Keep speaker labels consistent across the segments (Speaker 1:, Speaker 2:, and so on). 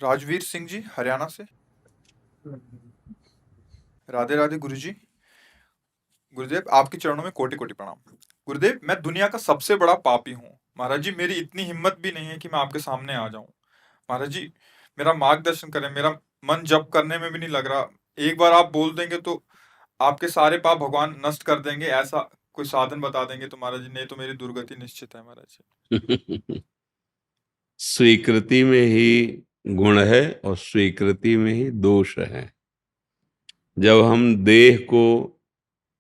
Speaker 1: राजवीर सिंह जी हरियाणा से। राधे राधे गुरुजी। गुरुदेव आपके चरणों में कोटि कोटि प्रणाम। गुरुदेव मैं दुनिया का सबसे बड़ा पापी हूँ महाराज जी, मेरी इतनी हिम्मत भी नहीं है कि मैं आपके सामने आ जाऊं। महाराज जी मेरा मार्गदर्शन करें, मेरा मन जप करने में भी नहीं लग रहा। एक बार आप बोल देंगे तो आपके सारे पाप भगवान नष्ट कर देंगे, ऐसा कोई साधन बता देंगे तो महाराज जी, नहीं तो मेरी दुर्गति निश्चित है महाराज जी।
Speaker 2: स्वीकृति में ही गुण है और स्वीकृति में ही दोष है। जब हम देह को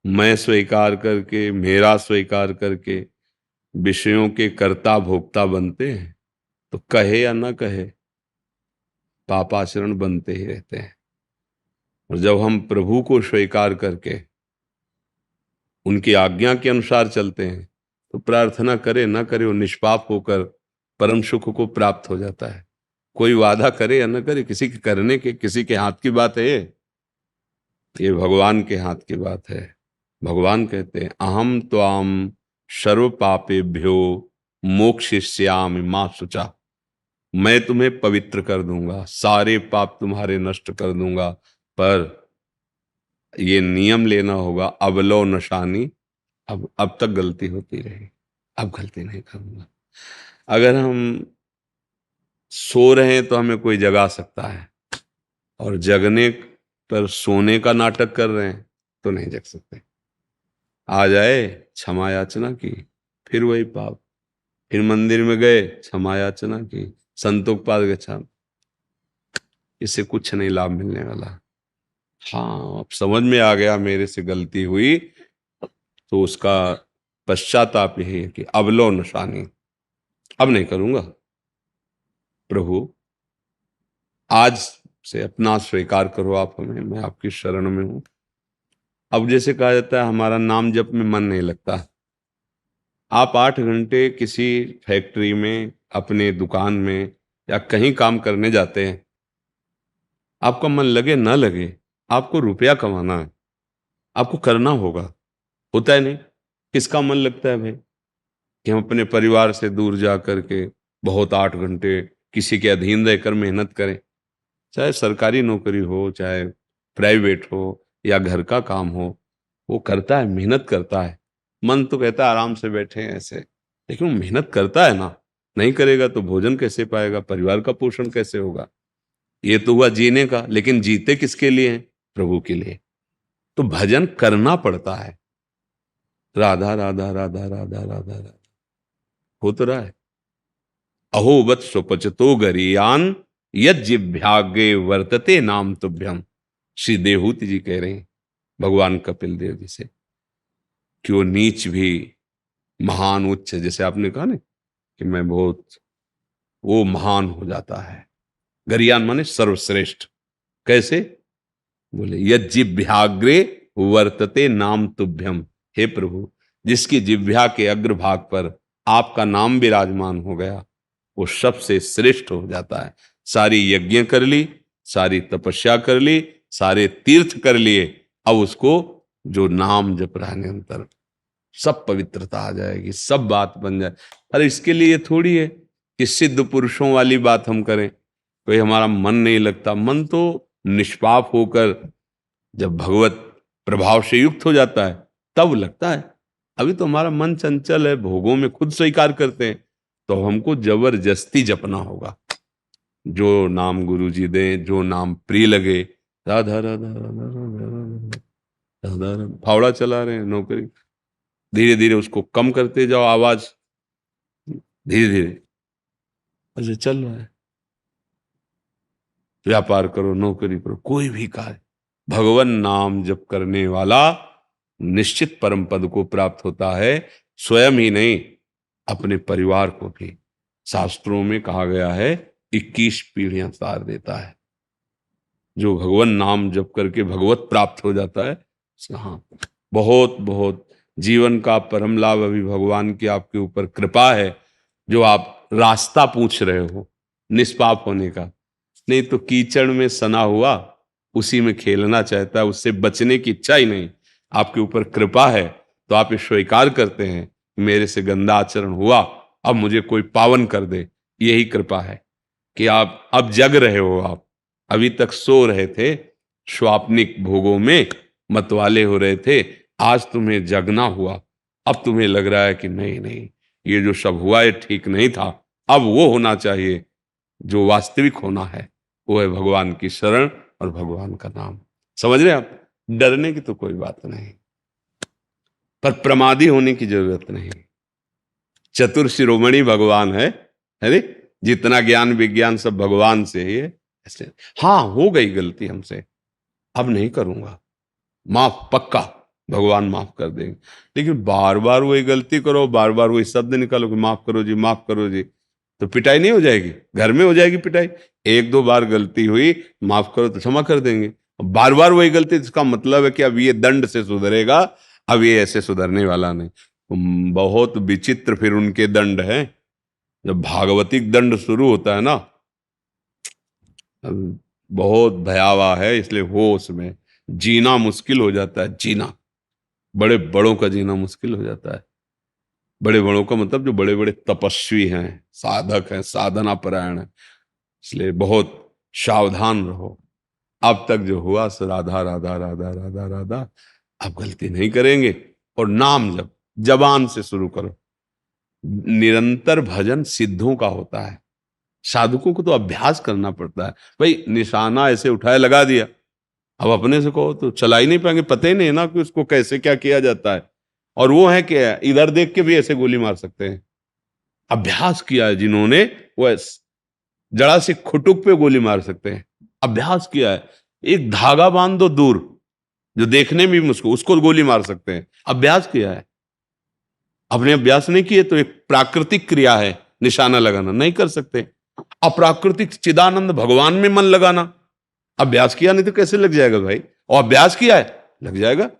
Speaker 2: मैं स्वीकार करके, मेरा स्वीकार करके विषयों के कर्ता भोक्ता बनते हैं तो कहे या ना कहे पापाचरण बनते ही रहते हैं। और जब हम प्रभु को स्वीकार करके उनकी आज्ञा के अनुसार चलते हैं तो प्रार्थना करे ना करे वो निष्पाप होकर परम सुख को प्राप्त हो जाता है। कोई वादा करे या ना करे, किसी के करने के किसी के हाथ की बात है ये भगवान के हाथ की बात है। भगवान कहते हैं अहम त्वाम सर्व पापेभ्यो मोक्षयिष्यामि मा शुचा। मैं तुम्हें पवित्र कर दूंगा, सारे पाप तुम्हारे नष्ट कर दूंगा, पर ये नियम लेना होगा अवलो नशानी। अब तक गलती होती रही, अब गलती नहीं करूंगा। अगर हम सो रहे हैं तो हमें कोई जगा सकता है, और जगने पर सोने का नाटक कर रहे हैं तो नहीं जग सकते। आ जाए क्षमा याचना की, फिर वही पाप, फिर मंदिर में गए क्षमा याचना की, संतों के पास गए, इससे कुछ नहीं लाभ मिलने वाला। हाँ, अब समझ में आ गया मेरे से गलती हुई तो उसका पश्चाताप यही है कि अब लो निशानी, अब नहीं करूंगा। प्रभु आज से अपना स्वीकार करो आप हमें, मैं आपकी शरण में हूं। अब जैसे कहा जाता है हमारा नाम जप में मन नहीं लगता। आप 8 घंटे किसी फैक्ट्री में, अपने दुकान में या कहीं काम करने जाते हैं, आपका मन लगे ना लगे, आपको रुपया कमाना है, आपको करना होगा। होता है नहीं? किसका मन लगता है भाई कि हम अपने परिवार से दूर जा करके बहुत 8 घंटे किसी के अधीन रहकर मेहनत करें। चाहे सरकारी नौकरी हो, चाहे प्राइवेट हो, या घर का काम हो, वो करता है, मेहनत करता है। मन तो कहता है आराम से बैठे हैं ऐसे, लेकिन वो मेहनत करता है ना। नहीं करेगा तो भोजन कैसे पाएगा, परिवार का पोषण कैसे होगा। ये तो हुआ जीने का, लेकिन जीते किसके लिए हैं? प्रभु के लिए। तो भजन करना पड़ता है। राधा राधा राधा राधा राधा राधा हो तो रहा है। अहो वत् स्वपचतो गरियान यज्जिभ्यागे वर्तते नाम तुभ्यम। श्री देहूति जी कह रहे हैं भगवान कपिल देव जी से कि वो नीच भी महान उच्च, जैसे आपने कहा ना कि मैं बहुत, वो महान हो जाता है। गरियान माने सर्वश्रेष्ठ। कैसे? बोले यज्जिभ्याग्रे वर्तते नाम तुभ्यम। हे प्रभु, जिसकी जिह्वा के अग्रभाग पर आपका नाम विराजमान हो गया, वो सबसे श्रेष्ठ हो जाता है। सारी यज्ञ कर ली, सारी तपस्या कर ली, सारे तीर्थ कर लिए, अब उसको जो नाम जप रहा है निरंतर, सब पवित्रता आ जाएगी, सब बात बन जाए। अरे इसके लिए थोड़ी है कि सिद्ध पुरुषों वाली बात हम करें। कोई हमारा मन नहीं लगता, मन तो निष्पाप होकर जब भगवत प्रभाव से युक्त हो जाता है तब लगता है। अभी तो हमारा मन चंचल है, भोगों में खुद स्वीकार करते हैं, तो हमको जबरदस्ती जपना होगा। जो नाम गुरु जी दें, जो नाम प्रिय लगे। राधा राधा राधा राधा राधा राधा। फावड़ा चला रहे हैं नौकरी, धीरे धीरे उसको कम करते जाओ आवाज, धीरे धीरे ऐसे चल रहा है। व्यापार करो, नौकरी करो, कोई भी कार्य, भगवान नाम जप करने वाला निश्चित परम पद को प्राप्त होता है। स्वयं ही नहीं, अपने परिवार को भी। शास्त्रों में कहा गया है 21 पीढ़ियां तार देता है। जो भगवान नाम जप करके भगवत प्राप्त हो जाता है, हाँ, बहुत बहुत जीवन का परम लाभ। अभी भगवान की आपके ऊपर कृपा है जो आप रास्ता पूछ रहे हो निष्पाप होने का। नहीं तो कीचड़ में सना हुआ उसी में खेलना चाहता है, उससे बचने की इच्छा ही नहीं। आपके ऊपर कृपा है तो आप ये स्वीकार करते हैं मेरे से गंदा आचरण हुआ, अब मुझे कोई पावन कर दे। यही कृपा है कि आप अब जग रहे हो, आप अभी तक सो रहे थे, स्वाप्निक भोगों में मतवाले हो रहे थे, आज तुम्हें जगना हुआ, अब तुम्हें लग रहा है कि नहीं नहीं, ये जो सब हुआ ये ठीक नहीं था, अब वो होना चाहिए जो वास्तविक होना है, वो है भगवान की शरण और भगवान का नाम। समझ रहे हैं आप? डरने की तो कोई बात नहीं, पर प्रमादी होने की जरूरत नहीं। चतुर शिरोमणि भगवान है रे, जितना ज्ञान विज्ञान सब भगवान से ही है। ऐसे हाँ, हो गई गलती हमसे, अब नहीं करूंगा, माफ पक्का, भगवान माफ कर देंगे। लेकिन बार बार वही गलती करो, बार बार वही शब्द निकालो कि माफ करो जी, माफ करो जी, तो पिटाई नहीं हो जाएगी? घर में हो जाएगी पिटाई। एक दो बार गलती हुई, माफ करो तो क्षमा कर देंगे। बार बार वही गलती, इसका मतलब है कि अब ये दंड से सुधरेगा, अब ये ऐसे सुधरने वाला नहीं। बहुत विचित्र फिर उनके दंड है। जब भागवतिक दंड शुरू होता है ना, बहुत भयावह है, इसलिए हो उसमें जीना मुश्किल हो जाता है। जीना, बड़े बड़ों का जीना मुश्किल हो जाता है। बड़े बड़ों का मतलब जो बड़े बड़े तपस्वी हैं, साधक हैं, साधना परायण हैं, इसलिए बहुत सावधान रहो। अब तक जो हुआ सो राधा राधा राधा राधा राधा, अब गलती नहीं करेंगे। और नाम जब जबान से शुरू करो। निरंतर भजन सिद्धों का होता है, साधकों को तो अभ्यास करना पड़ता है। भाई निशाना ऐसे उठाए लगा दिया, अब अपने से कहो तो चला ही नहीं पाएंगे, पता ही नहीं ना कि उसको कैसे क्या किया जाता है। और वो है कि इधर देख के भी ऐसे गोली मार सकते हैं। अभ्यास किया है जिन्होंने, वो जड़ा से खुटुक पे गोली मार सकते हैं। अभ्यास किया है, एक धागा बांध दो दूर, जो देखने में भी मुश्किल, उसको गोली मार सकते हैं। अभ्यास किया है। अपने अभ्यास नहीं किए तो एक प्राकृतिक क्रिया है निशाना लगाना, नहीं कर सकते। अप्राकृतिक चिदानंद भगवान में मन लगाना, अभ्यास किया नहीं तो कैसे लग जाएगा भाई? और अभ्यास किया है, लग जाएगा।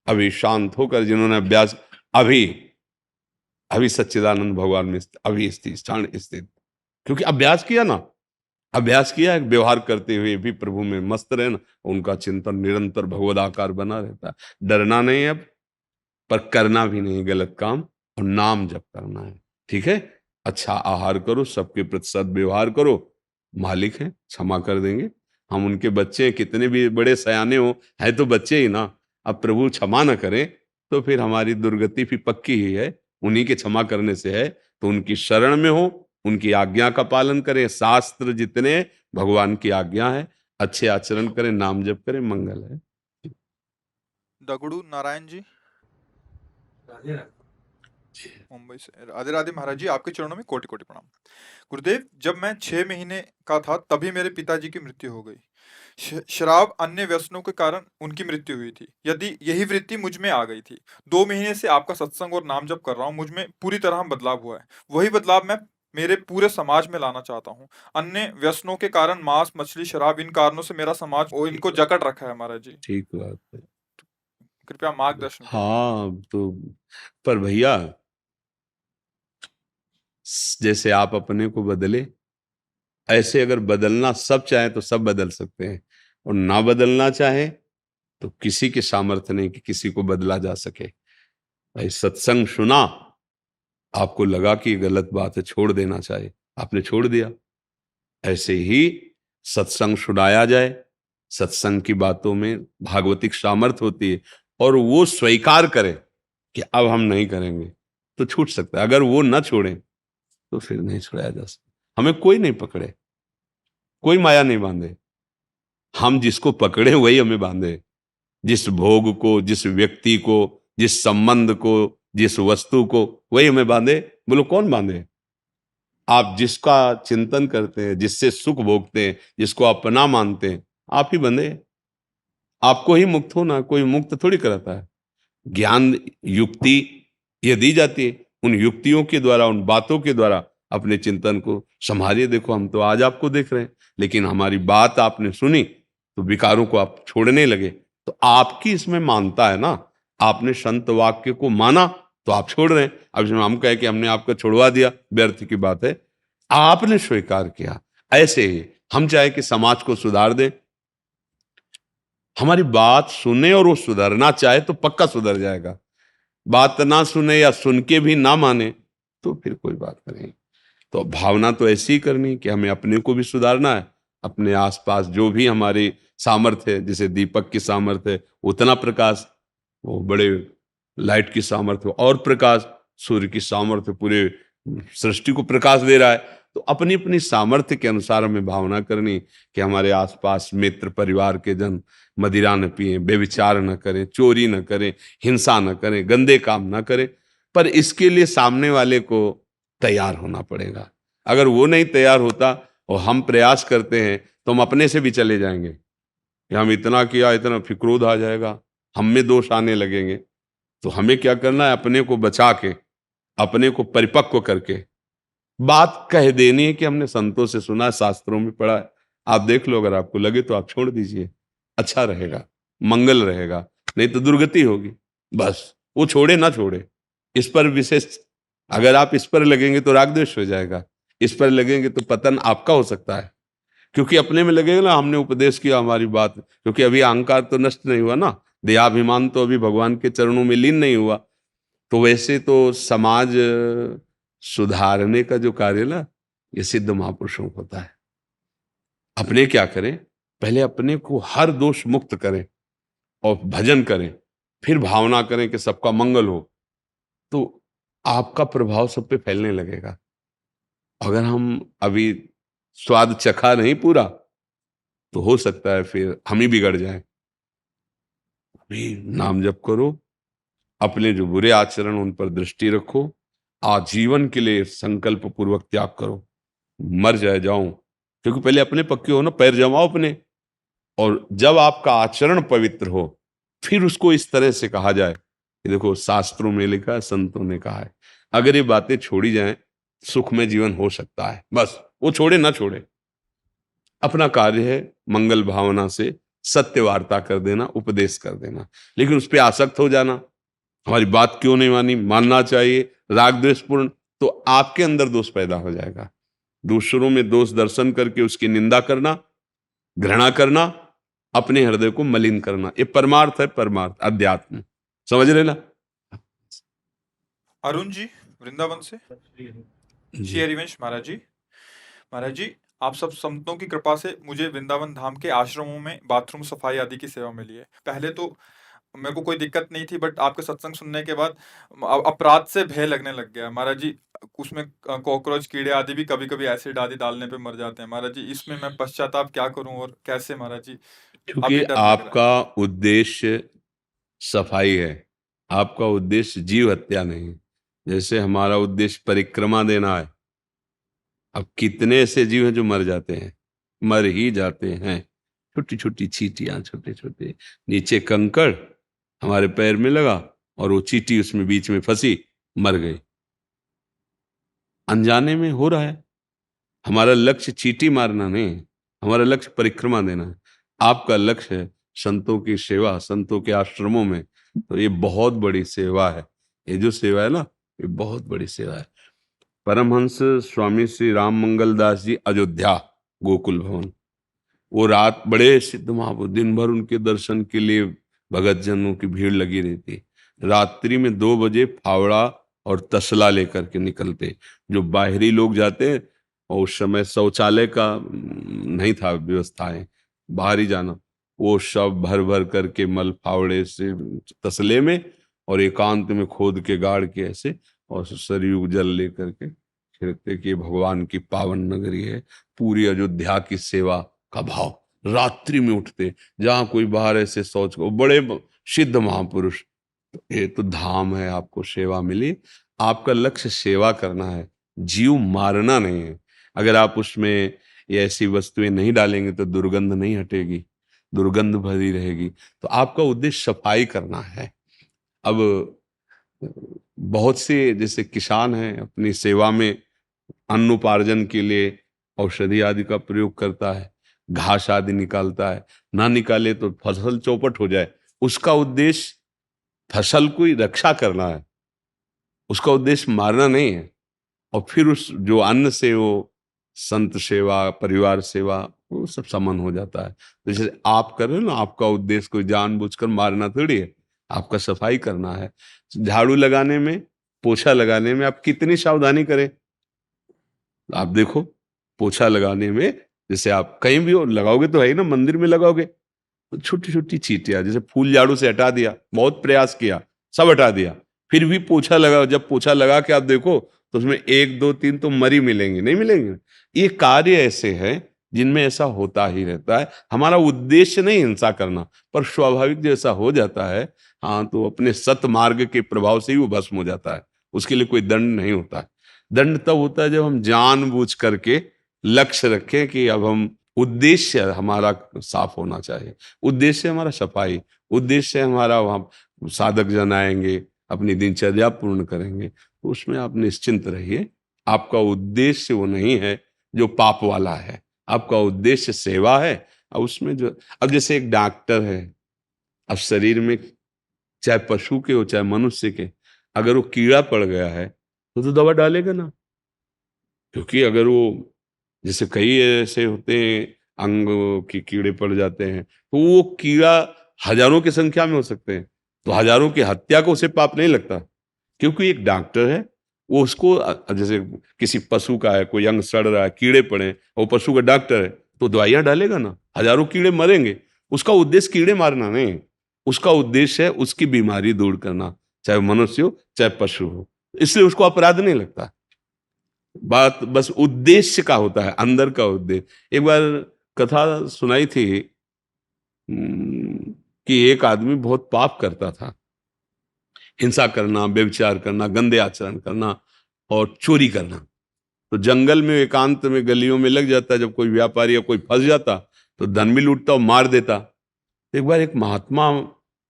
Speaker 2: अभी शांत होकर जिन्होंने अभ्यास, अभी अभी सच्चिदानंद भगवान में अभी स्थित, क्योंकि अभ्यास किया ना, अभ्यास किया है। व्यवहार करते हुए भी प्रभु में मस्त रहे ना, उनका चिंतन निरंतर भगवदाकार बना रहता है। डरना नहीं अब, पर करना भी नहीं गलत काम, और नाम जप करना है। ठीक है, अच्छा आहार करो, सबके प्रति सद्व्यवहार करो, मालिक है क्षमा कर देंगे। हम उनके बच्चे हैं, कितने भी बड़े सयाने हो, है तो बच्चे ही ना। अब प्रभु क्षमा न करें तो फिर हमारी दुर्गति भी पक्की ही है, उन्हीं के क्षमा करने से है। तो उनकी शरण में हो, उनकी आज्ञा का पालन करें, शास्त्र जितने भगवान की आज्ञा है, अच्छे आचरण करें, नाम जप करें, मंगल है।
Speaker 1: दगड़ू नारायण जी मुंबई से, राधे राधे महाराज जी, आपके चरणों में कोटि कोटि प्रणाम। गुरुदेव, जब मैं 6 महीने का था तभी मेरे पिताजी की मृत्यु हो गई। शराब अन्य व्यसनों के कारण उनकी मृत्यु हुई थी। यदि यही वृत्ति मुझ में आ गई थी। 2 महीने से आपका सत्संग और नाम जप कर रहा हूँ, मुझ में पूरी तरह बदलाव हुआ है। वही बदलाव मैं मेरे पूरे समाज में लाना चाहता हूँ। अन्य व्यसनों के कारण मांस मछली शराब, इन कारणों से मेरा समाज इनको जकड़ रखा है महाराज जी।
Speaker 2: ठीक बात है।
Speaker 1: कृपया मार्गदर्शन करें।
Speaker 2: हाँ तो, पर भैया जैसे आप अपने को बदले, ऐसे अगर बदलना सब चाहे तो सब बदल सकते हैं, और ना बदलना चाहे तो किसी के सामर्थ्य नहीं कि किसी को बदला जा सके। भाई सत्संग सुना, आपको लगा कि ये गलत बात है, छोड़ देना चाहिए, आपने छोड़ दिया। ऐसे ही सत्संग सुनाया जाए, सत्संग की बातों में भागवतिक सामर्थ्य होती है, और वो स्वीकार करे कि अब हम नहीं करेंगे, तो छूट सकता है। अगर वो ना छोड़े तो फिर नहीं छुड़ाया जा सकता। हमें कोई नहीं पकड़े, कोई माया नहीं बांधे, हम जिसको पकड़े वही हमें बांधे। जिस भोग को, जिस व्यक्ति को, जिस संबंध को, जिस वस्तु को, वही हमें बांधे। बोलो कौन बांधे? आप जिसका चिंतन करते हैं, जिससे सुख भोगते हैं, जिसको अपना मानते हैं, आप ही बंधे। आपको ही मुक्त होना, कोई मुक्त थोड़ी कराता है। ज्ञान युक्ति ये दी जाती है, उन युक्तियों के द्वारा, उन बातों के द्वारा अपने चिंतन को संभालिए। देखो हम तो आज आपको देख रहे हैं, लेकिन हमारी बात आपने सुनी तो विकारों को आप छोड़ने लगे। तो आपकी इसमें मानता है ना, आपने संत वाक्य को माना तो आप छोड़ रहे हैं। अब इसमें हम कहे कि हमने आपको छोड़वा दिया, व्यर्थ की बात है। आपने स्वीकार किया। ऐसे ही हम चाहे कि समाज को सुधार दें, हमारी बात सुने और वो सुधरना चाहे तो पक्का सुधर जाएगा। बात ना सुने या सुन के भी ना माने तो फिर कोई बात नहीं। तो भावना तो ऐसी ही करनी कि हमें अपने को भी सुधारना है, अपने आसपास जो भी हमारी सामर्थ्य है, जैसे दीपक की सामर्थ्य है उतना प्रकाश, वो बड़े लाइट की सामर्थ्य और प्रकाश, सूर्य की सामर्थ्य पूरे सृष्टि को प्रकाश दे रहा है। तो अपनी अपनी सामर्थ्य के अनुसार हमें भावना करनी कि हमारे आसपास मित्र परिवार के जन मदिरा न पिए, बेविचार न करें, चोरी न करें, हिंसा न करें, गंदे काम न करें। पर इसके लिए सामने वाले को तैयार होना पड़ेगा। अगर वो नहीं तैयार होता और हम प्रयास करते हैं तो हम अपने से भी चले जाएंगे कि हम इतना किया, इतना, फिर क्रोध आ जाएगा, हम में दोष आने लगेंगे। तो हमें क्या करना है, अपने को बचा के, अपने को परिपक्व करके बात कह देनी है कि हमने संतों से सुना है, शास्त्रों में पढ़ा है, आप देख लो, अगर आपको लगे तो आप छोड़ दीजिए, अच्छा रहेगा, मंगल रहेगा, नहीं तो दुर्गति होगी। बस वो छोड़े ना छोड़े, इस पर विशेष, अगर आप इस पर लगेंगे तो राग द्वेष हो जाएगा, इस पर लगेंगे तो पतन आपका हो सकता है। क्योंकि अपने में लगेगा ना, हमने उपदेश किया, हमारी बात, क्योंकि अभी अहंकार तो नष्ट नहीं हुआ ना, देहाभिमान तो अभी भगवान के चरणों में लीन नहीं हुआ। तो वैसे तो समाज सुधारने का जो कार्य ना, ये सिद्ध महापुरुषों को होता है। अपने क्या करें, पहले अपने को हर दोष मुक्त करें और भजन करें, फिर भावना करें कि सबका मंगल हो, तो आपका प्रभाव सब पे फैलने लगेगा। अगर हम अभी स्वाद चखा नहीं पूरा, तो हो सकता है फिर हम ही बिगड़ जाएं। अभी नाम जप करो, अपने जो बुरे आचरण उन पर दृष्टि रखो, आजीवन के लिए संकल्प पूर्वक त्याग करो, मर जाए जाऊं, क्योंकि पहले अपने पक्के हो ना, पैर जमाओ अपने। और जब आपका आचरण पवित्र हो, फिर उसको इस तरह से कहा जाए कि देखो शास्त्रों में लिखा है, संतों ने कहा है, अगर ये बातें छोड़ी जाएं, सुख में जीवन हो सकता है। बस वो छोड़े ना छोड़े, अपना कार्य है मंगल भावना से सत्य वार्ता कर देना, उपदेश कर देना, लेकिन उस पर आसक्त हो जाना, हमारी बात क्यों नहीं मानी, मानना चाहिए, राग द्वेषपूर्ण, तो आपके अंदर दोष पैदा हो जाएगा। दूसरों में दोष दर्शन करके उसकी निंदा करना, घृणा करना, अपने हृदय को मलिन करना, ये परमार्थ है, परमार्थ अध्यात्म, समझ रहे ना।
Speaker 1: अरुण जी, वृंदावन से। श्री
Speaker 2: जी
Speaker 1: हरिवंश महाराज जी। महाराज जी, आप सब संतों की कृपा से मुझे वृंदावन धाम के आश्रमों में बाथरूम सफाई आदि की सेवा मिली है। पहले तो मेरे को कोई दिक्कत नहीं थी, बट आपके सत्संग सुनने के बाद अपराध से भय लगने लग गया महाराज जी। उसमें कॉकरोच कीड़े आदि भी कभी कभी एसिड आदि डालने पे मर जाते हैं महाराज जी। इसमें मैं पश्चाताप क्या करूं और कैसे महाराज जी,
Speaker 2: क्योंकि
Speaker 1: अभी डर लग रहा है।
Speaker 2: आपका उद्देश्य सफाई है, आपका उद्देश्य जीव हत्या नहीं है। जैसे हमारा उद्देश्य परिक्रमा देना है, अब कितने ऐसे जीव हैं जो मर जाते हैं, मर ही जाते हैं, छोटी छोटी चींटियां, छोटे छोटे, नीचे कंकड़ हमारे पैर में लगा और वो चींटी उसमें बीच में फंसी, मर गई, अनजाने में हो रहा है। हमारा लक्ष्य चींटी मारना नहीं है, हमारा लक्ष्य परिक्रमा देना है। आपका लक्ष्य है संतों की सेवा, संतों के आश्रमों में, तो ये बहुत बड़ी सेवा है। ये जो सेवा है ना, ये बहुत बड़ी सेवा है। परमहंस स्वामी श्री राम मंगल दास जी, अयोध्या गोकुल भवन, वो रात, बड़े सिद्ध महापुरुष, दिन भर उनके दर्शन के लिए भगत जनों की भीड़ लगी रहती। रात्रि में 2 बजे फावड़ा और तसला लेकर के निकलते। जो बाहरी लोग जाते हैं, और उस समय शौचालय का नहीं था व्यवस्थाएं, बाहर ही जाना, वो सब भर भर करके मल फावड़े से तसले में और एकांत में खोद के गाड़ के ऐसे, और सरयू जल लेकर के छिड़कते कि ये भगवान की पावन नगरी है। पूरी अयोध्या की सेवा का भाव, रात्रि में उठते, जहां कोई बाहर ऐसे शौच को, बड़े सिद्ध महापुरुष। ये तो धाम है, आपको सेवा मिली, आपका लक्ष्य सेवा करना है, जीव मारना नहीं है। अगर आप उसमें ये ऐसी वस्तुएं नहीं डालेंगे तो दुर्गंध नहीं हटेगी, दुर्गंध भरी रहेगी। तो आपका उद्देश्य सफाई करना है। अब बहुत से जैसे किसान हैं, अपनी सेवा में अन्न उपार्जन के लिए औषधि आदि का प्रयोग करता है, घास आदि निकालता है, ना निकाले तो फसल चौपट हो जाए, उसका उद्देश्य फसल की रक्षा करना है, उसका उद्देश्य मारना नहीं है। और फिर उस जो अन्न से वो संत सेवा, परिवार सेवा, वो सब समन हो जाता है। तो जैसे आप कर रहे हो ना, आपका उद्देश्य कोई जानबूझकर मारना थोड़ी है, आपका सफाई करना है। झाड़ू लगाने में, पोछा लगाने में आप कितनी सावधानी करें, आप देखो, पोछा लगाने में, जैसे आप कहीं भी हो लगाओगे तो है ही ना, मंदिर में लगाओगे तो छोटी छोटी चींटियां, जैसे फूल झाड़ू से हटा दिया, बहुत प्रयास किया, सब हटा दिया, फिर भी पोछा लगाओ, जब पोछा लगा के आप देखो तो उसमें एक दो तीन तो मरी मिलेंगे, नहीं मिलेंगे। ये कार्य ऐसे हैं जिनमें ऐसा होता ही रहता है। हमारा उद्देश्य नहीं हिंसा करना, पर स्वाभाविक जैसा हो जाता है, हाँ, तो अपने सत मार्ग के प्रभाव से ही वो भस्म हो जाता है। उसके लिए कोई दंड नहीं होता है। दंड तब होता है जब हम जानबूझ करके लक्ष्य रखें कि अब हम, उद्देश्य हमारा साफ होना चाहिए, उद्देश्य हमारा सफाई, उद्देश्य हमारा वहां साधक जन आएंगे, अपनी दिनचर्या पूर्ण करेंगे, तो उसमें आप निश्चिंत रहिए। आपका उद्देश्य वो नहीं है जो पाप वाला है, आपका उद्देश्य सेवा है। अब उसमें जो, अब जैसे एक डॉक्टर है, अब शरीर में चाहे पशु के हो चाहे मनुष्य के, अगर वो कीड़ा पड़ गया है तो दवा डालेगा ना। क्योंकि अगर वो, जैसे कई ऐसे होते हैं अंग के कीड़े पड़ जाते हैं, तो वो कीड़ा हजारों की संख्या में हो सकते हैं, तो हजारों की हत्या को उसे पाप नहीं लगता। क्योंकि एक डॉक्टर है, वो उसको जैसे किसी पशु का है, कोई अंग सड़ रहा है, कीड़े पड़े, वो पशु का डॉक्टर है, तो दवाइयां डालेगा ना, हजारों कीड़े मरेंगे। उसका उद्देश्य कीड़े मारना नहीं है, उसका उद्देश्य है उसकी बीमारी दूर करना, चाहे मनुष्य हो चाहे पशु हो, इसलिए उसको अपराध नहीं लगता। बात बस उद्देश्य का होता है, अंदर का उद्देश्य। एक बार कथा सुनाई थी, कि एक आदमी बहुत पाप करता था, हिंसा करना, व्यभिचार करना, गंदे आचरण करना और चोरी करना। तो जंगल में एकांत में गलियों में लग जाता, जब कोई व्यापारी या कोई फंस जाता तो धन भी लूटता और मार देता। एक बार एक महात्मा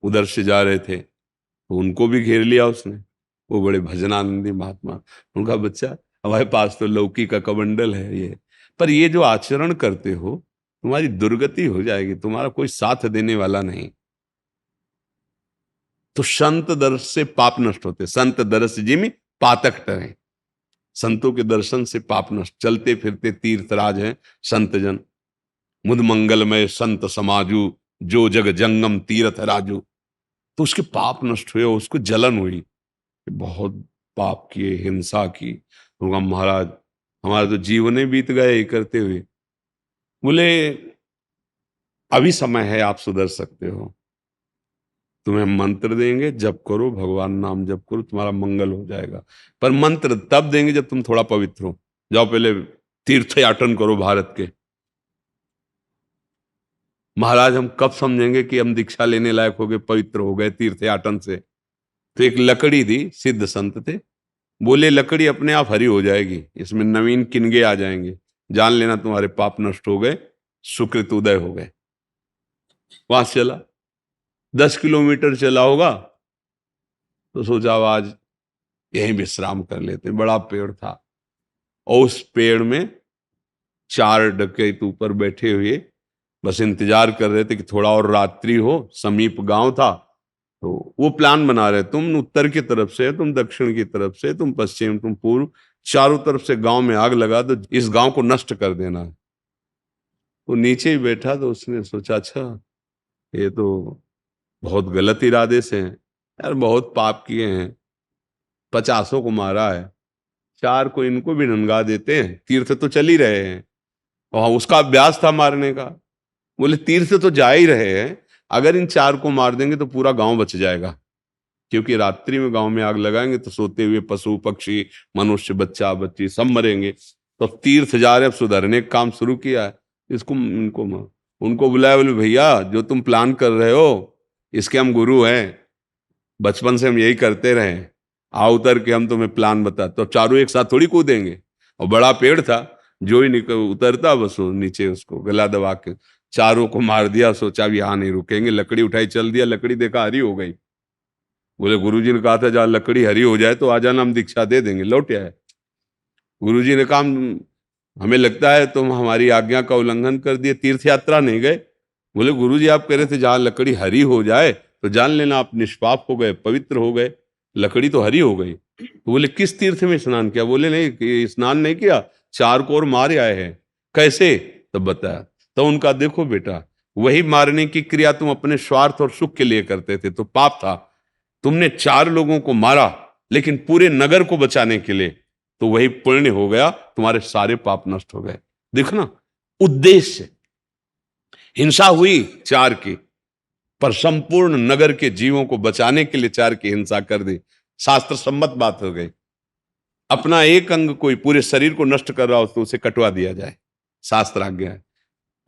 Speaker 2: उधर से जा रहे थे, तो उनको भी घेर लिया उसने। वो बड़े भजनानंदी महात्मा, उनका बच्चा, हमारे पास तो लौकी का कबंडल है ये, पर ये जो आचरण करते हो तुम्हारी दुर्गति हो जाएगी, तुम्हारा कोई साथ देने वाला नहीं। तो संत दर्श से पाप नष्ट होते, संत दर्श जिमि पातक टरे। संतों के दर्शन से पाप नष्ट। चलते फिरते तीर्थराज हैं संत जन, मुद मंगलमय संत समाजू, जो जग जंगम तीर्थ राजू। तो उसके पाप नष्ट हुए, उसको जलन हुई, बहुत पाप किए, हिंसा की। तो कहा महाराज हमारा तो जीवन ही बीत गया ये करते हुए। बोले अभी समय है, आप सुधर सकते हो, तुम्हें हम मंत्र देंगे, जप करो, भगवान नाम जप करो, तुम्हारा मंगल हो जाएगा। पर मंत्र तब देंगे जब तुम थोड़ा पवित्र हो। जाओ पहले तीर्थ याटन करो भारत के। महाराज हम कब समझेंगे कि हम दीक्षा लेने लायक हो गए, पवित्र हो गए तीर्थ याटन से? तो एक लकड़ी दी, सिद्ध संत थे, बोले लकड़ी अपने आप हरी हो जाएगी, इसमें नवीन किनगे आ जाएंगे, जान लेना तुम्हारे पाप नष्ट हो गए, सुकृत उदय हो गए। वहां से चला, 10 किलोमीटर चला होगा, तो सोचा अब आज यहीं विश्राम कर लेते। बड़ा पेड़ था और उस पेड़ में 4 डकैत ऊपर बैठे हुए बस इंतजार कर रहे थे कि थोड़ा और रात्रि हो। समीप गांव था, तो वो प्लान बना रहे, तुम उत्तर की तरफ से, तुम दक्षिण की तरफ से, तुम पश्चिम, तुम पूर्व, चारों तरफ से गांव में आग लगा दो, इस गांव को नष्ट कर देना है। वो नीचे ही बैठा, तो उसने सोचा अच्छा ये तो बहुत गलत इरादे से हैं यार, बहुत पाप किए हैं, 50 को मारा है, 4 को इनको भी नंगा देते हैं, तीर्थ तो चल ही रहे हैं। और उसका अभ्यास था मारने का। बोले तीर्थ तो जा ही रहे हैं, अगर इन 4 को मार देंगे तो पूरा गांव बच जाएगा, क्योंकि रात्रि में गांव में आग लगाएंगे तो सोते हुए पशु पक्षी मनुष्य बच्चा बच्ची सब मरेंगे। तो तीर्थ जा रहे, अब सुधरने का काम शुरू किया है, इसको इनको उनको बुलाया, बोले भैया जो तुम प्लान कर रहे हो इसके हम गुरु हैं, बचपन से हम यही करते रहे, आओ उतर के हम तुम्हें प्लान बता। तो चारों एक साथ थोड़ी कूदेंगे, और बड़ा पेड़ था, जो ही उतरता बस वो नीचे उसको गला दबा के 4 को मार दिया। सोचा अब यहाँ नहीं रुकेंगे, लकड़ी उठाई चल दिया, लकड़ी देखा हरी हो गई। बोले गुरुजी ने कहा था जहाँ लकड़ी हरी हो जाए तो आ जाना, हम दीक्षा दे देंगे। लौट आए। गुरुजी ने कहा हमें लगता है तुम हमारी आज्ञा का उल्लंघन कर दिए, तीर्थ यात्रा नहीं गए। बोले गुरुजी आप कह रहे थे जहाँ लकड़ी हरी हो जाए तो जान लेना आप निष्पाप हो गए, पवित्र हो गए, लकड़ी तो हरी हो गई। तो बोले किस तीर्थ में स्नान किया? बोले नहीं स्नान नहीं किया, 4 को और मारे आए हैं। कैसे? तब बताया। तो उनका देखो बेटा, वही मारने की क्रिया तुम अपने स्वार्थ और सुख के लिए करते थे तो पाप था। तुमने 4 लोगों को मारा, लेकिन पूरे नगर को बचाने के लिए तो वही पुण्य हो गया, तुम्हारे सारे पाप नष्ट हो गए। देखो ना, उद्देश्य। हिंसा हुई 4 की, पर संपूर्ण नगर के जीवों को बचाने के लिए 4 की हिंसा कर दी, शास्त्र सम्मत बात हो गई। अपना एक अंग कोई पूरे शरीर को नष्ट कर रहा हो तो उसे कटवा दिया जाए, शास्त्र आज्ञा है।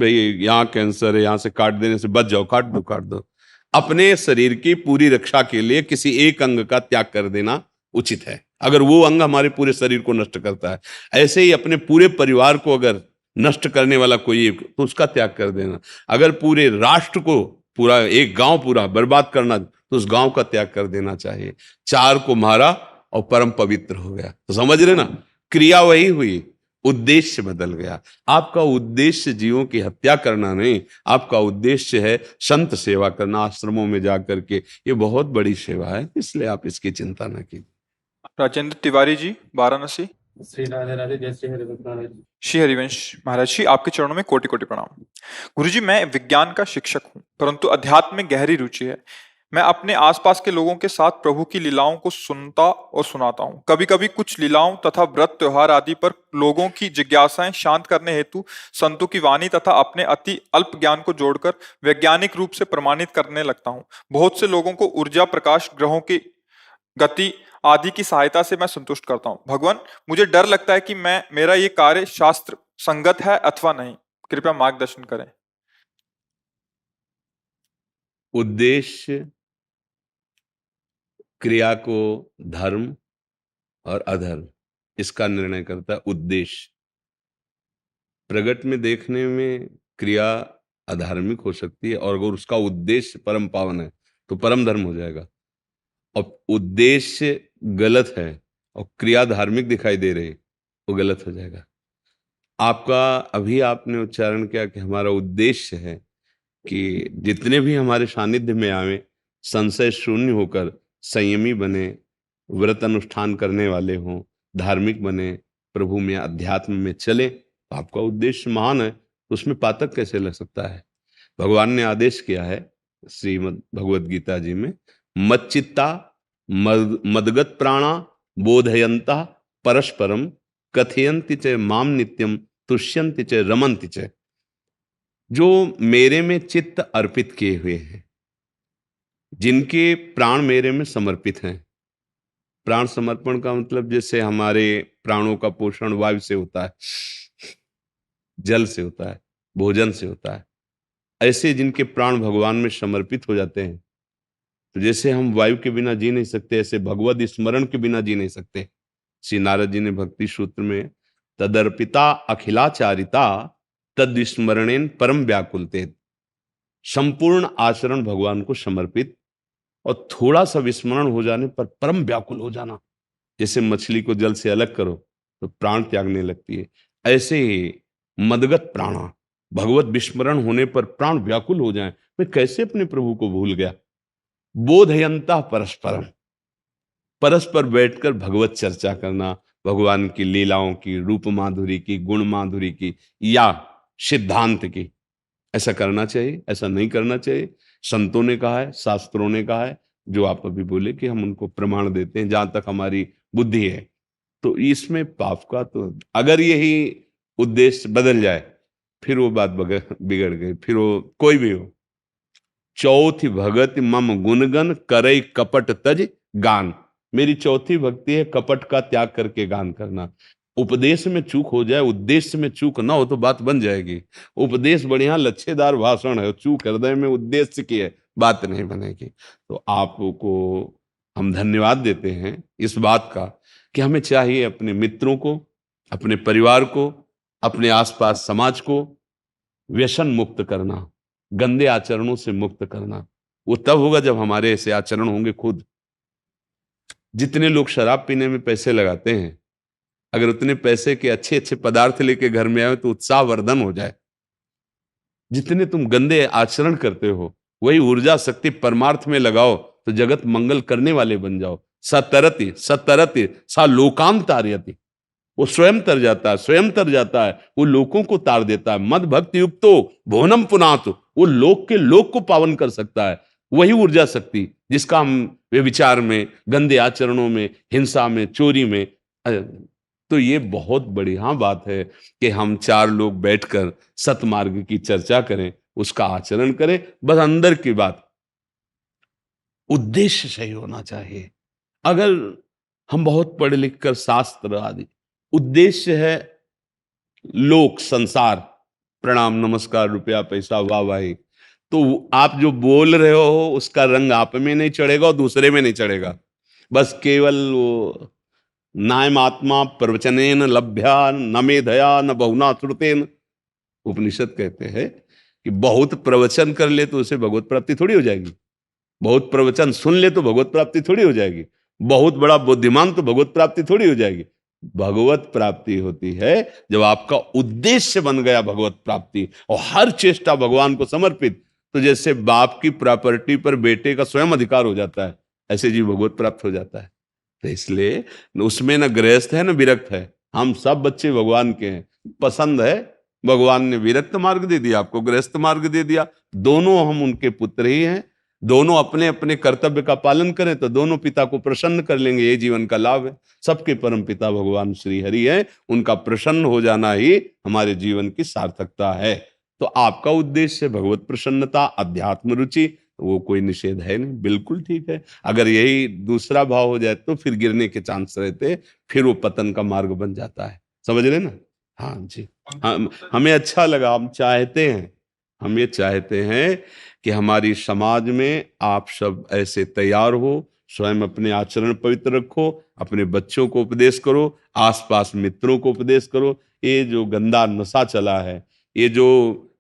Speaker 2: भाई यहाँ कैंसर है, यहां से काट देने से बच जाओ, काट दो काट दो। अपने शरीर की पूरी रक्षा के लिए किसी एक अंग का त्याग कर देना उचित है, अगर वो अंग हमारे पूरे शरीर को नष्ट करता है। ऐसे ही अपने पूरे परिवार को अगर नष्ट करने वाला कोई एक, तो उसका त्याग कर देना। अगर पूरे राष्ट्र को, पूरा एक गांव पूरा बर्बाद करना, तो उस गांव का त्याग कर देना चाहिए। 4 को मारा और परम पवित्र हो गया। तो समझ रहे ना, क्रिया वही हुई, उद्देश्य बदल गया। आपका उद्देश्य जीवों की हत्या करना नहीं, आपका उद्देश्य है संत सेवा करना, आश्रमों में जाकर के। ये बहुत बड़ी सेवा है, इसलिए आप इसकी चिंता न कीजिए।
Speaker 1: राजेंद्र तिवारी जी, वाराणसी।
Speaker 3: श्री राधे राधे, जय श्री हरिवंश महाराज जी।
Speaker 1: श्री हरिवंश महाराज जी, आपके चरणों में कोटि कोटि प्रणाम। गुरुजी, मैं विज्ञान का शिक्षक हूँ, परंतु अध्यात्म में गहरी रुचि है। मैं अपने आसपास के लोगों के साथ प्रभु की लीलाओं को सुनता और सुनाता हूँ। कभी कभी कुछ लीलाओं तथा व्रत त्योहार आदि पर लोगों की जिज्ञासाएं शांत करने हेतु संतों की वाणी तथा अपने अति अल्प ज्ञान को जोड़कर वैज्ञानिक रूप से प्रमाणित करने लगता हूँ। बहुत से लोगों को ऊर्जा, प्रकाश, ग्रहों की गति आदि की सहायता से मैं संतुष्ट करता हूँ। भगवान, मुझे डर लगता है कि मेरा ये कार्य शास्त्र संगत है अथवा नहीं। कृपया मार्गदर्शन करें।
Speaker 2: उद्देश्य क्रिया को धर्म और अधर्म, इसका निर्णय करता है उद्देश्य। प्रगट में देखने में क्रिया अधार्मिक हो सकती है, और अगर उसका उद्देश्य परम पावन है तो परम धर्म हो जाएगा। और उद्देश्य गलत है और क्रिया धार्मिक दिखाई दे रही, वो गलत हो जाएगा। आपका अभी आपने उच्चारण किया कि हमारा उद्देश्य है कि जितने भी हमारे सानिध्य में आवे, संशय शून्य होकर संयमी बने, व्रत अनुष्ठान करने वाले हों, धार्मिक बने, प्रभु में अध्यात्म में चले, तो आपका उद्देश्य महान है। तो उसमें पातक कैसे लग सकता है? भगवान ने आदेश किया है श्रीमद् भगवद गीता जी में, मच्चित्ता मदगत प्राणा बोधयंता परस्परम कथयंति च माम नित्यम तुष्यंति च रमन्ति च। जो मेरे में चित्त अर्पित किए हुए हैं, जिनके प्राण मेरे में समर्पित हैं। प्राण समर्पण का मतलब जैसे हमारे प्राणों का पोषण वायु से होता है, जल से होता है, भोजन से होता है, ऐसे जिनके प्राण भगवान में समर्पित हो जाते हैं, तो जैसे हम वायु के बिना जी नहीं सकते, ऐसे भगवद स्मरण के बिना जी नहीं सकते। श्री नारद जी ने भक्ति सूत्र में तदर्पिता अखिलाचारिता तद स्मरणेन परम व्याकुलते, संपूर्ण आचरण भगवान को समर्पित और थोड़ा सा विस्मरण हो जाने पर परम व्याकुल हो जाना। जैसे मछली को जल से अलग करो तो प्राण त्यागने लगती है, ऐसे ही मदगत प्राणा, भगवत विस्मरण होने पर प्राण व्याकुल हो जाएं, मैं कैसे अपने प्रभु को भूल गया। बोधयंता परस्परम, परस्पर बैठकर भगवत चर्चा करना, भगवान की लीलाओं की, रूप माधुरी की, गुण माधुरी की या सिद्धांत की, ऐसा करना चाहिए, ऐसा नहीं करना चाहिए। संतों ने कहा है, शास्त्रों ने कहा है, जो आप अभी बोले कि हम उनको प्रमाण देते हैं जहां तक हमारी बुद्धि है। तो इसमें पाप का तो अगर यही उद्देश्य बदल जाए, फिर वो बात बिगड़ गई। फिर वो कोई भी हो, चौथी भगति मम गुणगन करई कपट तज गान। मेरी चौथी भक्ति है कपट का त्याग करके गान करना। उपदेश में चूक हो जाए, उद्देश्य में चूक ना हो तो बात बन जाएगी। उपदेश बढ़िया लच्छेदार भाषण है, चूक हृदय में उद्देश्य की है, बात नहीं बनेगी। तो आपको हम धन्यवाद देते हैं इस बात का कि हमें चाहिए अपने मित्रों को, अपने परिवार को, अपने आसपास समाज को व्यसन मुक्त करना, गंदे आचरणों से मुक्त करना। वो तब होगा जब हमारे ऐसे आचरण होंगे खुद। जितने लोग शराब पीने में पैसे लगाते हैं, अगर उतने पैसे के अच्छे अच्छे पदार्थ लेके घर में आए तो उत्साह वर्धन हो जाए। जितने तुम गंदे आचरण करते हो, वही ऊर्जा शक्ति परमार्थ में लगाओ तो जगत मंगल करने वाले बन जाओ। सतरति सतरति सा लोकाम तारयति, वो स्वयं तर जाता है, स्वयं तर जाता है, वो लोगों को तार देता है। मद भक्ति युक्तो भुवनम पुनातु, वो लोक के लोक को पावन कर सकता है। वही ऊर्जा शक्ति जिसका हम व्यभिचार में, गंदे आचरणों में, हिंसा में, चोरी में तो ये बहुत बढ़िया बात है कि हम 4 लोग बैठकर सतमार्ग की चर्चा करें, उसका आचरण करें। बस अंदर की बात, उद्देश्य सही होना चाहिए। अगर हम बहुत पढ़ लिख कर शास्त्र आदि, उद्देश्य है लोक संसार, प्रणाम नमस्कार रुपया पैसा वाह वाही, तो आप जो बोल रहे हो उसका रंग आप में नहीं चढ़ेगा और दूसरे में नहीं चढ़ेगा। बस केवल वो नायम आत्मा प्रवचनेन लभ्या न मेधया न बहुना श्रुतेन, उपनिषद कहते हैं कि बहुत प्रवचन कर ले तो उसे भगवत प्राप्ति थोड़ी हो जाएगी, बहुत प्रवचन सुन ले तो भगवत प्राप्ति थोड़ी हो जाएगी, बहुत बड़ा बुद्धिमान तो भगवत प्राप्ति थोड़ी हो जाएगी। भगवत प्राप्ति होती है जब आपका उद्देश्य बन गया भगवत प्राप्ति और हर चेष्टा भगवान को समर्पित। तो जैसे बाप की प्रॉपर्टी पर बेटे का स्वयं अधिकार हो जाता है, ऐसे जीव भगवत प्राप्त हो जाता है। तो इसलिए उसमें न गृहस्थ है न विरक्त है, हम सब बच्चे भगवान के हैं। पसंद है, भगवान ने विरक्त मार्ग दे दिया, आपको गृहस्थ मार्ग दे दिया, दोनों हम उनके पुत्र ही हैं। दोनों अपने अपने कर्तव्य का पालन करें तो दोनों पिता को प्रसन्न कर लेंगे, ये जीवन का लाभ है। सबके परम पिता भगवान श्री हरि है, उनका प्रसन्न हो जाना ही हमारे जीवन की सार्थकता है। तो आपका उद्देश्य भगवत प्रसन्नता, अध्यात्म रुचि, वो कोई निषेध है नहीं, बिल्कुल ठीक है। अगर यही दूसरा भाव हो जाए तो फिर गिरने के चांस रहते, फिर वो पतन का मार्ग बन जाता है। समझ रहे ना? हाँ जी। हमें अच्छा लगा, हम ये चाहते हैं कि हमारी समाज में आप सब ऐसे तैयार हो, स्वयं अपने आचरण पवित्र रखो, अपने बच्चों को उपदेश करो, आसपास मित्रों को उपदेश करो। ये जो गंदा नशा चला है, ये जो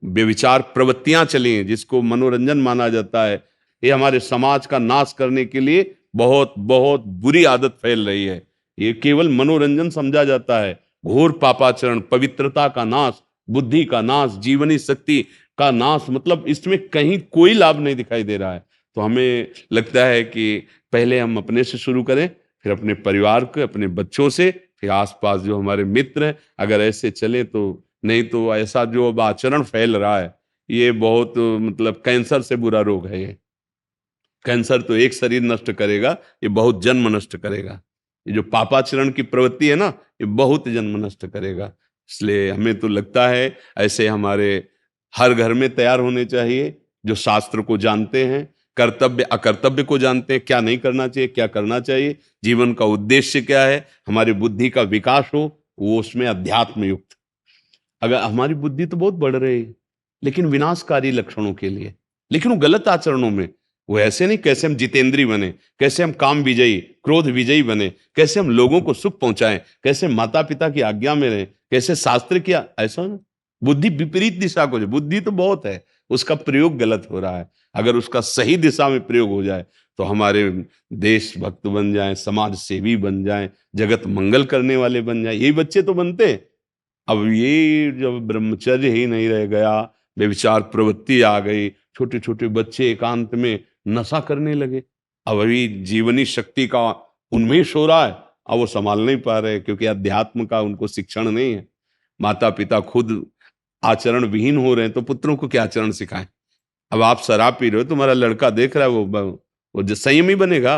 Speaker 2: व्यभिचार प्रवृत्तियां चली हैं, जिसको मनोरंजन माना जाता है, ये हमारे समाज का नाश करने के लिए बहुत बहुत बुरी आदत फैल रही है। ये केवल मनोरंजन समझा जाता है, घोर पापाचरण, पवित्रता का नाश, बुद्धि का नाश, जीवनी शक्ति का नाश, मतलब इसमें कहीं कोई लाभ नहीं दिखाई दे रहा है। तो हमें लगता है कि पहले हम अपने से शुरू करें, फिर अपने परिवार को, अपने बच्चों से, फिर आसपास जो हमारे मित्र हैं। अगर ऐसे चले तो, नहीं तो ऐसा जो अब आचरण फैल रहा है, ये बहुत मतलब कैंसर से बुरा रोग है ये। कैंसर तो एक शरीर नष्ट करेगा, ये बहुत जन्म नष्ट करेगा। ये जो पापाचरण की प्रवृत्ति है ना, ये बहुत जन्म नष्ट करेगा। इसलिए हमें तो लगता है ऐसे हमारे हर घर में तैयार होने चाहिए, जो शास्त्र को जानते हैं, कर्तव्य अकर्तव्य को जानते हैं, क्या नहीं करना चाहिए, क्या करना चाहिए, जीवन का उद्देश्य क्या है, हमारी बुद्धि का विकास हो, वो उसमें अध्यात्म युक्त। अगर हमारी बुद्धि तो बहुत बढ़ रही है, लेकिन विनाशकारी लक्षणों के लिए, लेकिन वो गलत आचरणों में। वो ऐसे नहीं, कैसे हम जितेंद्री बने, कैसे हम काम विजयी, क्रोध विजयी बने, कैसे हम लोगों को सुख पहुंचाएं, कैसे माता पिता की आज्ञा में रहें, कैसे शास्त्र किया, ऐसा ना। बुद्धि विपरीत दिशा को, बुद्धि तो बहुत है, उसका प्रयोग गलत हो रहा है। अगर उसका सही दिशा में प्रयोग हो जाए तो हमारे देशभक्त बन जाएं, समाज सेवी बन जाएं, जगत मंगल करने वाले बन जाएं, यही बच्चे तो बनते हैं। अब ये जब ब्रह्मचर्य ही नहीं रह गया, व्यभिचार प्रवृत्ति आ गई, छोटे छोटे बच्चे एकांत में नशा करने लगे, अब अभी जीवनी शक्ति का उन्मेष हो रहा है, अब वो संभाल नहीं पा रहे, क्योंकि अध्यात्म का उनको शिक्षण नहीं है। माता पिता खुद आचरण विहीन हो रहे हैं, तो पुत्रों को क्या आचरण सिखाएं। अब आप शराब पी रहे हो, तुम्हारा लड़का देख रहा है, वो संयमी बनेगा।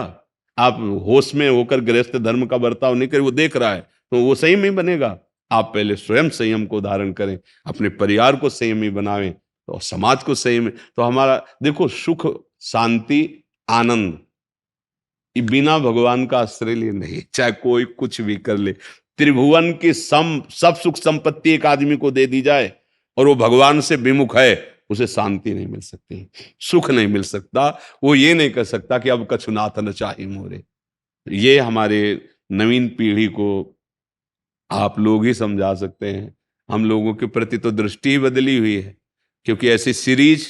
Speaker 2: आप होश में होकर गृहस्थ धर्म का बर्ताव नहीं करे, वो देख रहा है, तो वो संयमी बनेगा। आप पहले स्वयं संयम को धारण करें, अपने परिवार को संयमी बनावें, तो समाज को संयमी। तो हमारा देखो, सुख शांति आनंद, ये बिना भगवान का आश्रय लिए नहीं, चाहे कोई कुछ भी कर ले। त्रिभुवन की सब सुख संपत्ति एक आदमी को दे दी जाए और वो भगवान से विमुख है, उसे शांति नहीं मिल सकती, सुख नहीं मिल सकता। वो ये नहीं कर सकता कि अब कछुनाथ न चाही मोरे। ये हमारे नवीन पीढ़ी को आप लोग ही समझा सकते हैं। हम लोगों के प्रति तो दृष्टि ही बदली हुई है, क्योंकि ऐसी सीरीज,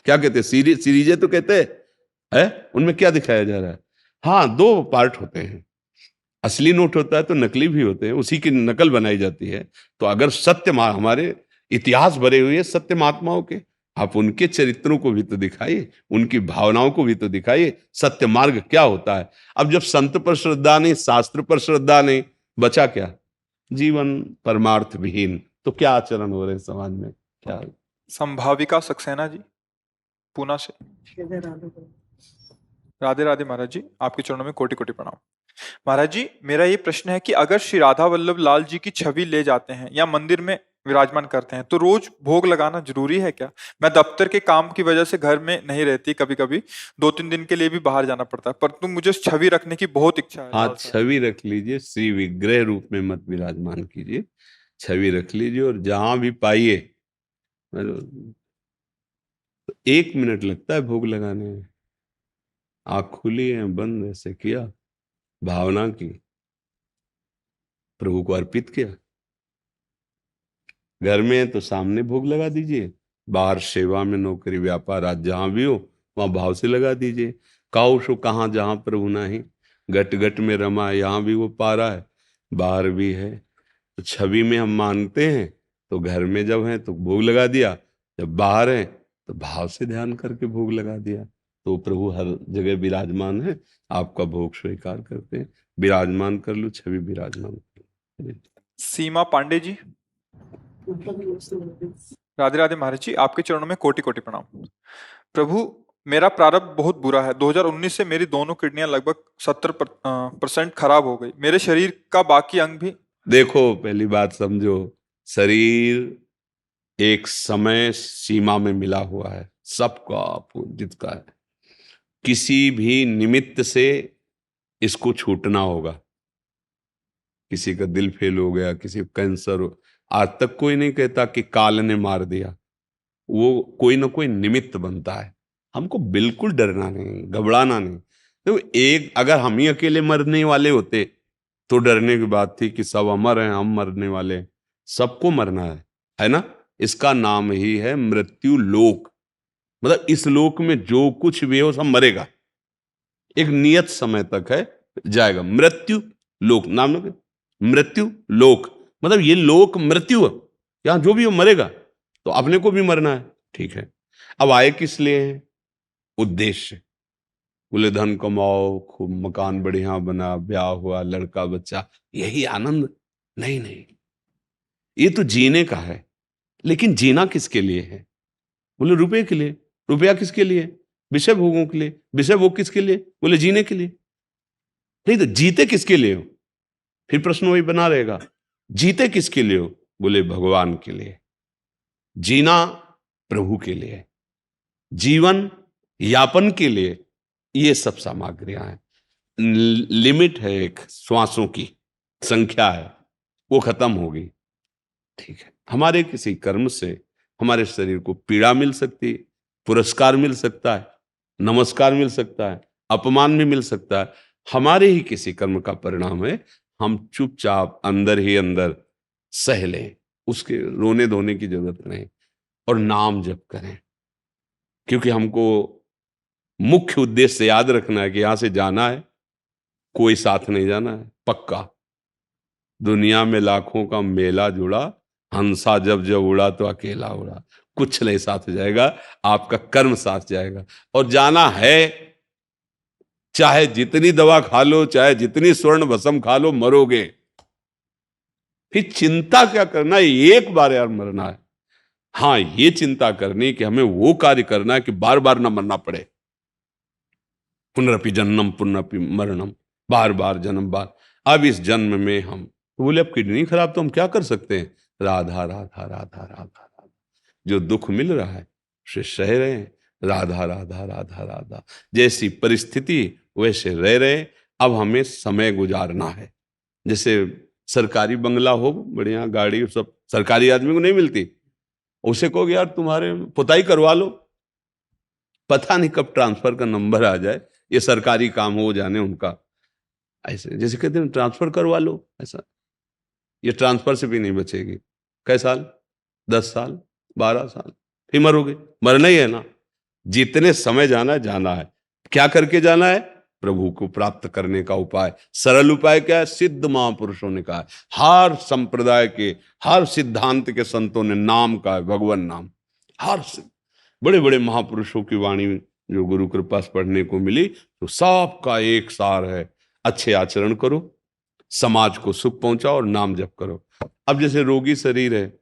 Speaker 2: क्या कहते हैं, सीरीजें तो कहते हैं, उनमें क्या दिखाया जा रहा है। हाँ, 2 पार्ट होते हैं, असली नोट होता है तो नकली भी होते हैं, उसी की नकल बनाई जाती है। तो अगर हमारे इतिहास भरे हुए हैं सत्य महात्माओं के, आप उनके चरित्रों को भी तो दिखाइए, उनकी भावनाओं को भी तो दिखाइए, सत्य मार्ग क्या होता है। अब जब संत पर श्रद्धा नहीं, शास्त्र पर श्रद्धा नहीं, बचा क्या, जीवन परमार्थ विहीन। तो क्या आचरण हो रहे हैं समाज में, क्या।
Speaker 1: संभाविका सक्सेना जी, पूना से। राधे राधे महाराज जी, आपके चरणों में कोटि कोटि प्रणाम। महाराज जी, मेरा ये प्रश्न है कि अगर श्री राधा वल्लभ लाल जी की छवि ले जाते हैं या मंदिर में विराजमान करते हैं तो रोज भोग लगाना जरूरी है क्या? मैं दफ्तर के काम की वजह से घर में नहीं रहती, कभी कभी 2-3 दिन के लिए भी बाहर जाना पड़ता है, परंतु मुझे छवि रखने की बहुत इच्छा है,
Speaker 2: हाँ,
Speaker 1: लालसा है।
Speaker 2: छवि रख लीजिए, श्री विग्रह रूप में मत विराजमान कीजिए, छवि रख लीजिए और जहां भी पाइए, मतलब 1 मिनट लगता है भोग लगाने में। आँख खुली है, बंद, ऐसे किया, भावना की, प्रभु को अर्पित किया। घर में है तो सामने भोग लगा दीजिए, बाहर सेवा में, नौकरी, व्यापार, आज जहां भी हो वहां भाव से लगा दीजिए। काऊ सो कहाँ जहां प्रभु नाही, घट घट में रमा है, यहाँ भी वो पा रहा है, बाहर भी है। तो छवि में हम मानते हैं, तो घर में जब है तो भोग लगा दिया, जब बाहर है तो भाव से ध्यान करके भोग लगा दिया। तो प्रभु हर जगह विराजमान है, आपका भोग स्वीकार करते हैं। विराजमान कर लो, छवि विराजमान कर लो।
Speaker 1: सीमा पांडे जी, राधे राधे महाराज जी, आपके चरणों में कोटि कोटि प्रणाम। प्रभु, मेरा प्रारब्ध बहुत बुरा है। 2019 से मेरी दोनों किडनियां लगभग 70% खराब हो गई। मेरे शरीर का बाकी अंग भी।
Speaker 2: देखो, पहली बात समझो, शरीर एक समय सीमा में मिला हुआ है, सबका पूजित का है। किसी भी निमित्त से इसको छूटना होगा। किसी का दिल फेल हो गया, किसी को कैंसर हो, आज तक कोई नहीं कहता कि काल ने मार दिया। वो कोई ना कोई निमित्त बनता है। हमको बिल्कुल डरना नहीं, घबराना नहीं। तो एक, अगर हम ही अकेले मरने वाले होते तो डरने की बात थी कि सब अमर हैं, हम मरने वाले हैं। सबको मरना है ना? इसका नाम ही है मृत्यु लोक। मतलब इस लोक में जो कुछ भी है वो सब मरेगा, एक नियत समय तक है, जाएगा। मृत्यु लोक नाम है, मृत्यु लोक मतलब ये लोक मृत्यु है, यहां जो भी हो मरेगा। तो अपने को भी मरना है, ठीक है। अब आए किस लिए हैं? उद्देश्य। बोले धन कमाओ, खूब मकान बढ़िया बना, ब्याह हुआ, लड़का बच्चा, यही आनंद? नहीं नहीं, ये तो जीने का है। लेकिन जीना किसके लिए है? बोले रुपए के लिए। रुपया किसके लिए? विषय भोगों के लिए। विषय भोग किसके लिए? बोले जीने के लिए। नहीं तो जीते किसके लिए हो? फिर प्रश्न वही बना रहेगा, जीते किसके लिए हो? बोले भगवान के लिए। जीना प्रभु के लिए, जीवन यापन के लिए, ये सब सामग्रियां हैं। लिमिट है, एक श्वासों की संख्या है, वो खत्म होगी, ठीक है। हमारे किसी कर्म से हमारे शरीर को पीड़ा मिल सकती है, पुरस्कार मिल सकता है, नमस्कार मिल सकता है, अपमान भी मिल सकता है। हमारे ही किसी कर्म का परिणाम है, हम चुपचाप अंदर ही अंदर सह लें, उसके रोने धोने की जरूरत नहीं, और नाम जप करें। क्योंकि हमको मुख्य उद्देश्य याद रखना है कि यहां से जाना है, कोई साथ नहीं जाना है, पक्का। दुनिया में लाखों का मेला जुड़ा, हंसा जब जब उड़ा तो अकेला उड़ा। कुछ नहीं साथ जाएगा, आपका कर्म साथ जाएगा। और जाना है, चाहे जितनी दवा खा लो, चाहे जितनी स्वर्ण भस्म खा लो, मरोगे। फिर चिंता क्या करना है? एक बार यार मरना है। हाँ, ये चिंता करनी कि हमें वो कार्य करना है कि बार बार ना मरना पड़े। पुनरपि जन्म पुनरपि मरणम, बार बार जन्म बार। अब इस जन्म में हम तो बोले, अब किडनी खराब तो हम क्या कर सकते हैं? राधा राधा राधा राधा राधा, जो दुख मिल रहा है उसे सह रहे हैं। राधा राधा राधा राधा, जैसी परिस्थिति वैसे रह रहे। अब हमें समय गुजारना है। जैसे सरकारी बंगला हो, बढ़िया गाड़ी, सब सरकारी आदमी को नहीं मिलती। उसे कहोगे यार तुम्हारे पुताई करवा लो, पता नहीं कब ट्रांसफर का नंबर आ जाए, ये सरकारी काम हो जाने उनका। ऐसे जैसे कहते हैं ट्रांसफर करवा लो, ऐसा। ये ट्रांसफर से भी नहीं बचेगी। कै साल? 10 साल, 12 साल, फिर मरोगे। मरना ही है ना। जितने समय जाना है, जाना है। क्या करके जाना है? प्रभु को प्राप्त करने का उपाय। सरल उपाय क्या है? सिद्ध महापुरुषों ने कहा है, हर संप्रदाय के, हर सिद्धांत के संतों ने नाम का है, भगवान नाम। हर बड़े बड़े महापुरुषों की वाणी जो गुरु कृपा से पढ़ने को मिली, तो सबका एक सार है, अच्छे आचरण करो, समाज को सुख पहुंचाओ और नाम जप करो। अब जैसे रोगी शरीर है,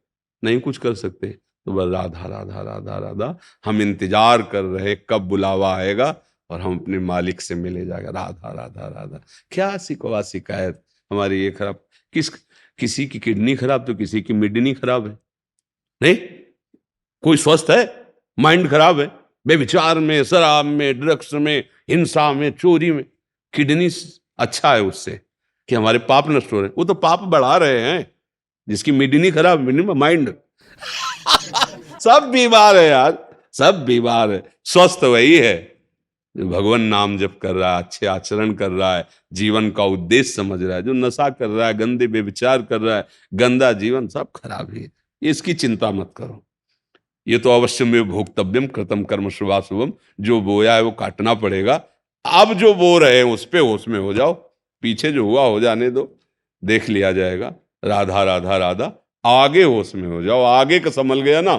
Speaker 2: नहीं कुछ कर सकते, तो बस राधा राधा राधा राधा, हम इंतजार कर रहे कब बुलावा आएगा और हम अपने मालिक से मिले जाएगा। राधा राधा राधा। क्या सिकवा शिकायत हमारी ये खराब, किसी की किडनी खराब तो किसी की मिडनी खराब है, नहीं कोई स्वस्थ है, माइंड खराब है, बेविचार में, शराब में, ड्रग्स में, हिंसा में, चोरी में। किडनी अच्छा है उससे कि हमारे पाप नष्ट हो रहे हैं, वो तो पाप बढ़ा रहे हैं। जिसकी मिडनी खराब, मिडनी माइंड सब बीमार है यार, सब बीमार है। स्वस्थ वही है जो भगवान नाम जप कर रहा है, अच्छे आचरण कर रहा है, जीवन का उद्देश्य समझ रहा है। जो नशा कर रहा है, गंदे बेविचार कर रहा है, गंदा जीवन, सब खराब ही है। इसकी चिंता मत करो। ये तो अवश्य में भोक्तव्यम कृतम कर्म शुभाशुभम, जो बोया है वो काटना पड़ेगा। अब जो बो रहे हैं उस पे होश में हो जाओ, पीछे जो हुआ हो जाने दो, देख लिया जाएगा। राधा राधा राधा, आगे होश में हो जाओ। आगे का संभल गया ना,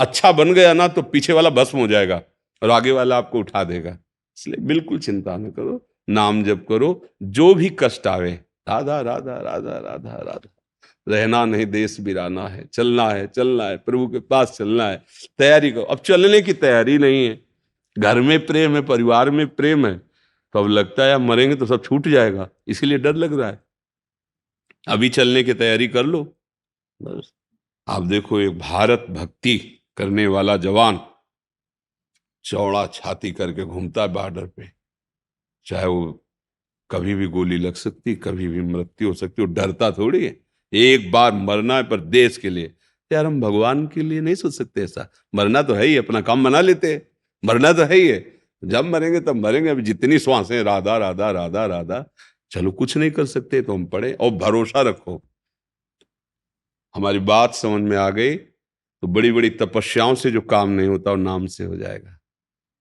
Speaker 2: अच्छा बन गया ना, तो पीछे वाला भस्म हो जाएगा और आगे वाला आपको उठा देगा। इसलिए बिल्कुल चिंता न करो, नाम जप करो। जो भी कष्ट आवे, राधा राधा राधा राधा राधा। रहना नहीं देश बिराना है, चलना है, चलना है, प्रभु के पास चलना है। तैयारी करो। अब चलने की तैयारी नहीं है, घर में प्रेम है, परिवार में प्रेम है, तो अब लगता है अब मरेंगे तो सब छूट जाएगा, इसीलिए डर लग रहा है। अभी चलने की तैयारी कर लो बस। आप देखो, एक भारत भक्ति करने वाला जवान चौड़ा छाती करके घूमता है बॉर्डर पे, चाहे वो कभी भी गोली लग सकती, कभी भी मृत्यु हो सकती, वो डरता थोड़ी है। एक बार मरना है पर देश के लिए। यार हम भगवान के लिए नहीं सोच सकते ऐसा? मरना तो है ही, अपना काम बना लेते हैं, मरना तो है ही है। जब मरेंगे तब मरेंगे। अभी जितनी श्वासें राधा राधा राधा राधा, चलो कुछ नहीं कर सकते तो हम पढ़े और भरोसा रखो। हमारी बात समझ में आ गई तो बड़ी बड़ी तपस्याओं से जो काम नहीं होता वो नाम से हो जाएगा।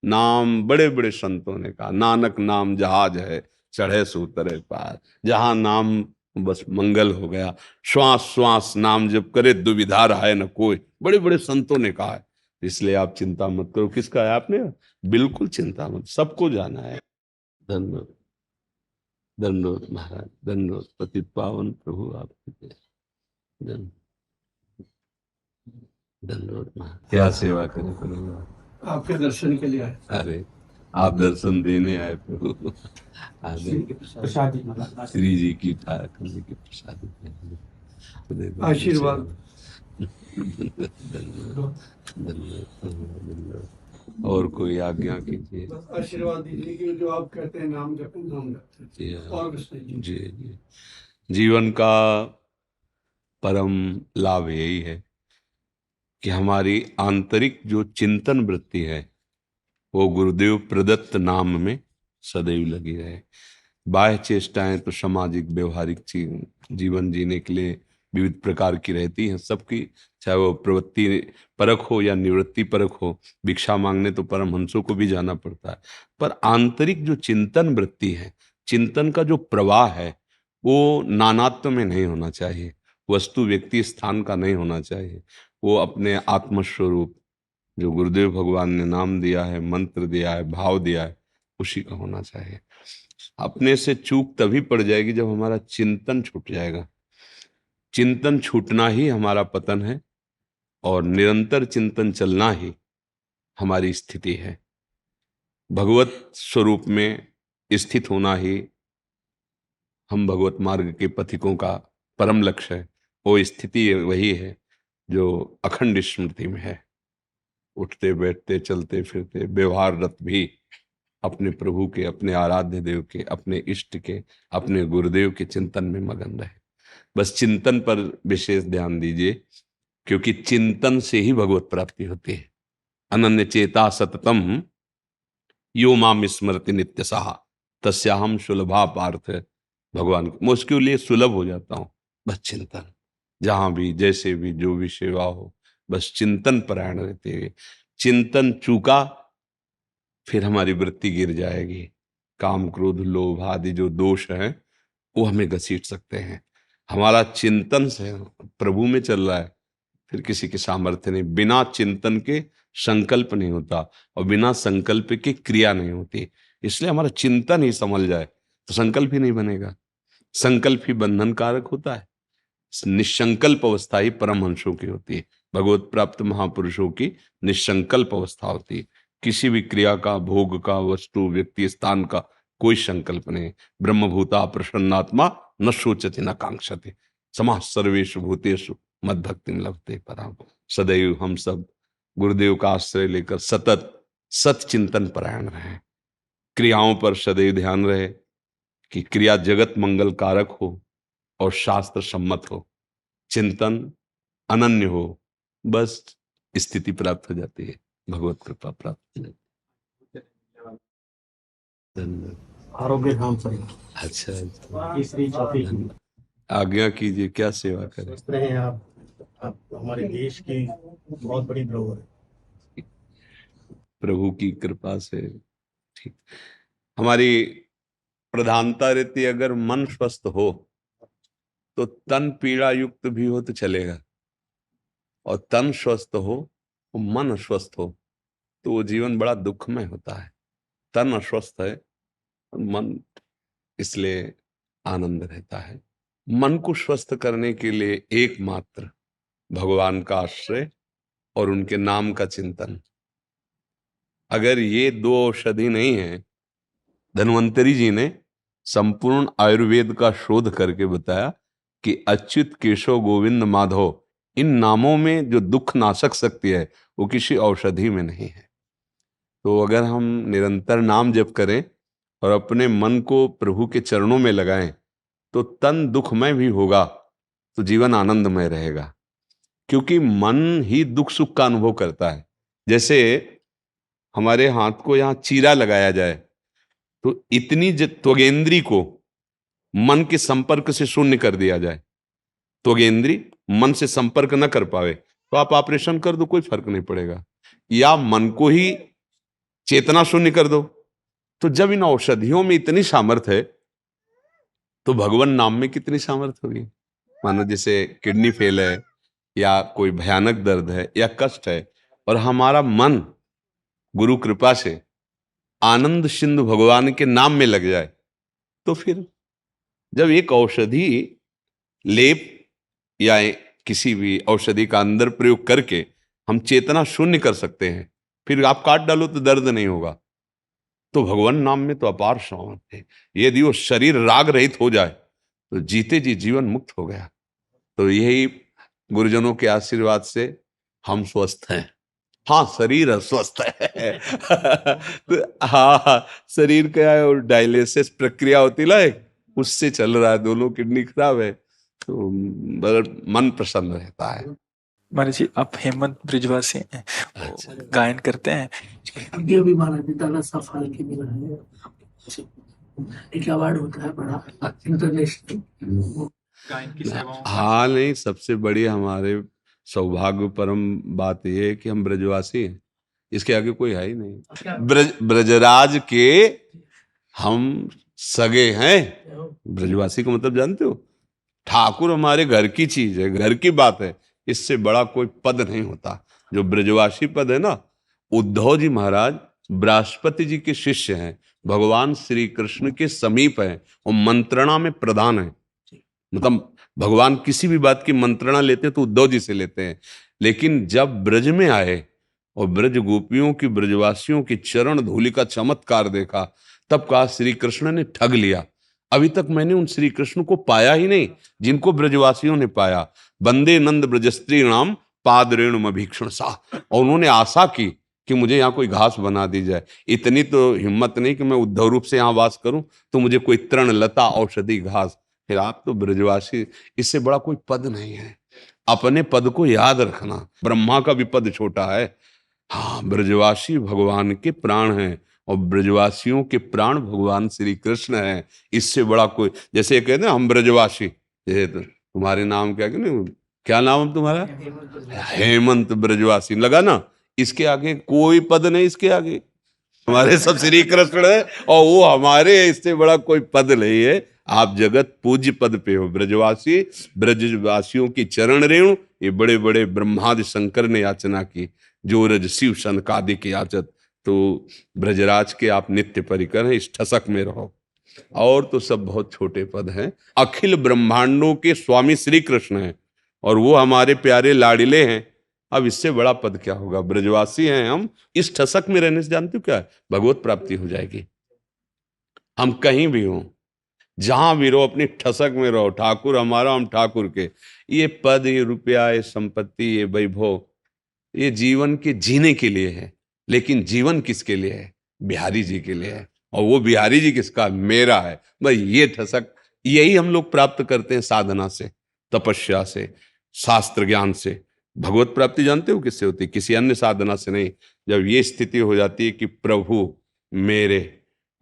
Speaker 2: नाम, बड़े बड़े संतों ने कहा, नानक नाम जहाज है, चढ़े सो उतरे पार। जहां नाम, बस मंगल हो गया। श्वास श्वास नाम जब करे, दुविधा रहा न कोई। बड़े बड़े संतों ने कहा है। इसलिए आप चिंता मत करो। किसका है आपने? बिल्कुल चिंता मत, सबको जाना है। धन्यवाद, धन्यवाद महाराज, धन्यवाद। पति पावन प्रभु आपकी धन्यवाद, धन्यवाद महाराज। क्या सेवा करें प्रभु?
Speaker 4: आपके दर्शन के लिए आए।
Speaker 2: अरे आप दर्शन देने आए प्रभु।
Speaker 3: प्रसादी
Speaker 2: श्री जी की ठाकुर जी की प्रसाद,
Speaker 4: आशीर्वाद।
Speaker 2: और कोई आज्ञा कीजिए।
Speaker 4: बस आशीर्वाद दीजिए कि जो आप कहते हैं नाम जपें, नाम जपते हैं। और कुछ नहीं।
Speaker 2: जी जी। जीवन का परम लाभ यही है कि हमारी आंतरिक जो चिंतन वृत्ति है वो गुरुदेव प्रदत्त नाम में सदैव लगी रहे। बाह्य चेष्टाएं तो सामाजिक व्यवहारिक जीवन जीने के लिए विविध प्रकार की रहती हैं सबकी, चाहे वो प्रवृत्ति परख हो या निवृत्ति परख हो। भिक्षा मांगने तो परमहंसों को भी जाना पड़ता है, पर आंतरिक जो चिंतन वृत्ति है, चिंतन का जो प्रवाह है, वो नानात्व में नहीं होना चाहिए, वस्तु व्यक्ति स्थान का नहीं होना चाहिए। वो अपने आत्मस्वरूप, जो गुरुदेव भगवान ने नाम दिया है, मंत्र दिया है, भाव दिया है, उसी का होना चाहिए। अपने से चूक तभी पड़ जाएगी जब हमारा चिंतन छूट जाएगा। चिंतन छूटना ही हमारा पतन है और निरंतर चिंतन चलना ही हमारी स्थिति है। भगवत स्वरूप में स्थित होना ही हम भगवत मार्ग के पथिकों का परम लक्ष्य है। वो स्थिति वही है जो अखंड स्मृति में है। उठते बैठते चलते फिरते व्यवहाररत भी अपने प्रभु के, अपने आराध्य देव के, अपने इष्ट के, अपने गुरुदेव के चिंतन में मगन रहे। बस चिंतन पर विशेष ध्यान दीजिए, क्योंकि चिंतन से ही भगवत प्राप्ति होती है। अनन्य चेता सततम यो माम स्मृति नित्यसः तस्याहम सुलभा पार्थ। भगवान मैं उसके लिए सुलभ हो जाता हूँ। बस चिंतन, जहां भी जैसे भी जो भी सेवा हो, बस चिंतन परायण रहते हुए। चिंतन चूका फिर हमारी वृत्ति गिर जाएगी। काम क्रोध लोभ आदि जो दोष हैं वो हमें घसीट सकते हैं। हमारा चिंतन से प्रभु में चल रहा है, फिर किसी के सामर्थ्य नहीं। बिना चिंतन के संकल्प नहीं होता और बिना संकल्प के क्रिया नहीं होती। इसलिए हमारा चिंतन ही संभल जाए तो संकल्प ही नहीं बनेगा। संकल्प ही बंधन कारक होता है। निसंकल्प अवस्था ही परमहंसों की होती है। भगवत प्राप्त महापुरुषों की निसंकल्प अवस्था होती है। किसी भी क्रिया का, भोग का, वस्तु, व्यक्ति, स्थान का कोई संकल्प नहीं। ब्रह्मभूता प्रसन्नात्मा न शोचति न कांक्षति समाः सर्वेषु भूतेषु मद्भक्तिं लभते पराम। सदैव हम सब गुरुदेव का आश्रय लेकर सतत सत चिंतन परायण रहे, क्रियाओं पर सदैव ध्यान रहे कि क्रिया जगत मंगल कारक हो और शास्त्र सम्मत हो, चिंतन अनन्य हो, बस स्थिति प्राप्त हो जाती है, भगवत कृपा प्राप्त हो जाती है।
Speaker 3: आरोग्य धाम सही
Speaker 2: अच्छा,
Speaker 3: तीसरी चौथी
Speaker 2: आज्ञा कीजिए, क्या सेवा करें।
Speaker 3: सोच रहे हैं आप हमारे देश की बहुत बड़ी धरोहर है।
Speaker 2: प्रभु की कृपा से ठीक। हमारी प्रधानता रहती है, अगर मन स्वस्थ हो तो तन पीड़ा युक्त भी हो तो चलेगा, और तन स्वस्थ हो और मन अस्वस्थ हो तो वो जीवन बड़ा दुखमय होता है। तन अस्वस्थ है और मन इसलिए आनंद रहता है। मन को स्वस्थ करने के लिए एकमात्र भगवान का आश्रय और उनके नाम का चिंतन। अगर ये दो औषधि नहीं है, धन्वंतरी जी ने संपूर्ण आयुर्वेद का शोध करके बताया कि अच्युत, केशव, गोविंद, माधव, इन नामों में जो दुख नाशक शक्ति है वो किसी औषधि में नहीं है। तो अगर हम निरंतर नाम जप करें और अपने मन को प्रभु के चरणों में लगाएं तो तन दुखमय भी होगा तो जीवन आनंदमय रहेगा, क्योंकि मन ही दुख सुख का अनुभव करता है। जैसे हमारे हाथ को यहाँ चीरा लगाया जाए तो इतनी त्वगेंद्री को मन के संपर्क से शून्य कर दिया जाए, त्वगेंद्री मन से संपर्क न कर पावे तो आप ऑपरेशन कर दो, कोई फर्क नहीं पड़ेगा। या मन को ही चेतना शून्य कर दो। तो जब इन औषधियों में इतनी सामर्थ्य है तो भगवान नाम में कितनी सामर्थ्य होगी। मानो जैसे किडनी फेल है या कोई भयानक दर्द है या कष्ट है और हमारा मन गुरु कृपा से आनंद सिंधु भगवान के नाम में लग जाए तो फिर जब एक औषधि लेप या किसी भी औषधि का अंदर प्रयोग करके हम चेतना शून्य कर सकते हैं, फिर आप काट डालो तो दर्द नहीं होगा। तो भगवान नाम में तो अपार सामर्थ्य है। यदि वो शरीर राग रहित हो जाए तो जीते जी जीवन मुक्त हो गया। तो यही गुरुजनों के आशीर्वाद से हम स्वस्थ हैं। हाँ, शरीर अस्वस्थ है तो हाँ, शरीर क्या है, और डायलिसिस प्रक्रिया होती है एक, उससे चल रहा है, दोनों किडनी खराब है, तो मन प्रसन्न रहता है।
Speaker 1: महाराज जी, आप हेमंत ब्रिजवासी हैं,
Speaker 2: अच्छा।
Speaker 1: गायन करते हैं।
Speaker 4: ये भी महाराज जी दादा सफाई के मिला है, एक अवार्ड होता है बड़ा इंटरनेशनल
Speaker 1: गायन की सेवाओं
Speaker 2: हाँ, नहीं, सबसे बड़ी हमारे सौभाग्य परम बात यह है कि हम ब्रजवासी हैं, इसके आगे कोई है ही नहीं। ब्रजराज के हम सगे हैं। ब्रजवासी का मतलब जानते हो, ठाकुर हमारे घर की चीज है, घर की बात है, इससे बड़ा कोई पद नहीं होता। जो ब्रजवासी पद है ना, उद्धव जी महाराज बृहस्पति जी के शिष्य हैं, भगवान श्री कृष्ण के समीप हैं और मंत्रणा में प्रधान है। मतलब भगवान किसी भी बात की मंत्रणा लेते हैं तो उद्धव जी से लेते हैं। लेकिन जब ब्रज में आए और ब्रज गोपियों की, ब्रजवासियों की चरण धूलि का चमत्कार देखा, तब कहा श्री कृष्ण ने ठग लिया। अभी तक मैंने उन श्री कृष्ण को पाया ही नहीं जिनको ब्रजवासियों ने पाया। वंदे नंद ब्रजस्त्री नाम पाद रेणु भीक्षण सा। और उन्होंने आशा की कि मुझे यहाँ कोई घास बना दी जाए। इतनी तो हिम्मत नहीं कि मैं उद्धव रूप से यहाँ वास करूं तो मुझे कोई तृण लता औषधि घास। फिर आप तो ब्रजवासी, इससे बड़ा कोई पद नहीं है। अपने पद को याद रखना। ब्रह्मा का भी पद छोटा है। हाँ, ब्रजवासी भगवान के प्राण हैं और ब्रजवासियों के प्राण भगवान श्री कृष्ण हैं। इससे बड़ा कोई, जैसे कहते हैं हम ब्रजवासी, जैसे तुम्हारे नाम क्या नाम है तुम्हारा? हेमंत ब्रजवासी लगा ना, इसके आगे कोई पद नहीं। इसके आगे हमारे सब श्री कृष्ण है और वो हमारे, इससे बड़ा कोई पद नहीं है। आप जगत पूज्य पद पे हो। ब्रजवासी, ब्रजवासियों की चरण रेणु, ये बड़े बड़े ब्रह्मादि शंकर ने याचना की, जो रज शिव सनकादि की याचत। तो ब्रजराज के आप नित्य परिकर हैं, इस ठसक में रहो। और तो सब बहुत छोटे पद हैं। अखिल ब्रह्मांडों के स्वामी श्री कृष्ण हैं और वो हमारे प्यारे लाडिले हैं। अब इससे बड़ा पद क्या होगा? ब्रजवासी हैं हम, इस ठसक में रहने से जानते हो क्या है? भगवत प्राप्ति हो जाएगी। हम कहीं भी हों, जहां भी रहो, अपनी ठसक में रहो, ठाकुर हमारा, हम ठाकुर के। ये पद, ये रुपया, ये संपत्ति, ये वैभव, ये जीवन के जीने के लिए है, लेकिन जीवन किसके लिए है? बिहारी जी के लिए है। और वो बिहारी जी किसका? मेरा है। भाई ये ठसक, यही हम लोग प्राप्त करते हैं साधना से, तपस्या से, शास्त्र ज्ञान से। भगवत प्राप्ति जानते हो किससे होती है? किसी अन्य साधना से नहीं। जब ये स्थिति हो जाती है कि प्रभु मेरे,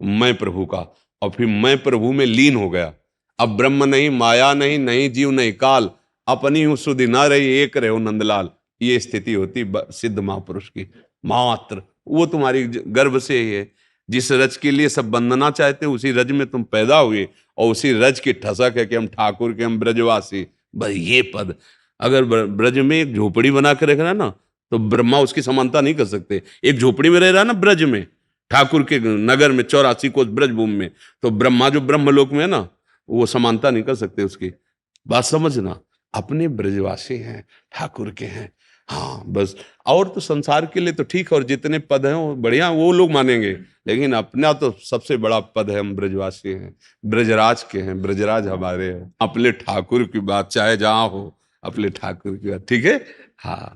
Speaker 2: मैं प्रभु का, और फिर मैं प्रभु में लीन हो गया। अब ब्रह्म नहीं, माया नहीं, नहीं जीव नहीं काल, अपनी हूं सुधि ना रही, एक रहो नंदलाल। ये स्थिति होती सिद्ध महापुरुष की मात्र। वो तुम्हारी गर्भ से ही है। जिस रज के लिए सब बंधना चाहते हैं, उसी रज में तुम पैदा हुए, और उसी रज की ठसक है कि हम ठाकुर के, हम ब्रजवासी। बस ये पद, अगर ब्रज में एक झोपड़ी बना के रख रहा है ना, तो ब्रह्मा उसकी समानता नहीं कर सकते। एक झोपड़ी में रह रहा है ना ब्रज में, ठाकुर के नगर में, 84 कोस ब्रज भूमि में, तो ब्रह्मा जो ब्रह्मलोक में है ना, वो समानता नहीं कर सकते उसकी। बात समझना, अपने ब्रजवासी हैं, ठाकुर के हैं। हाँ बस, और तो संसार के लिए तो ठीक है, और जितने पद हैं वो बढ़िया, वो लोग मानेंगे, लेकिन अपना तो सबसे बड़ा पद है, हम ब्रजवासी हैं, ब्रजराज के हैं, ब्रजराज हमारे हैं। अपने ठाकुर की बात चाहे जहां हो, अपने ठाकुर की बात, ठीक है। हाँ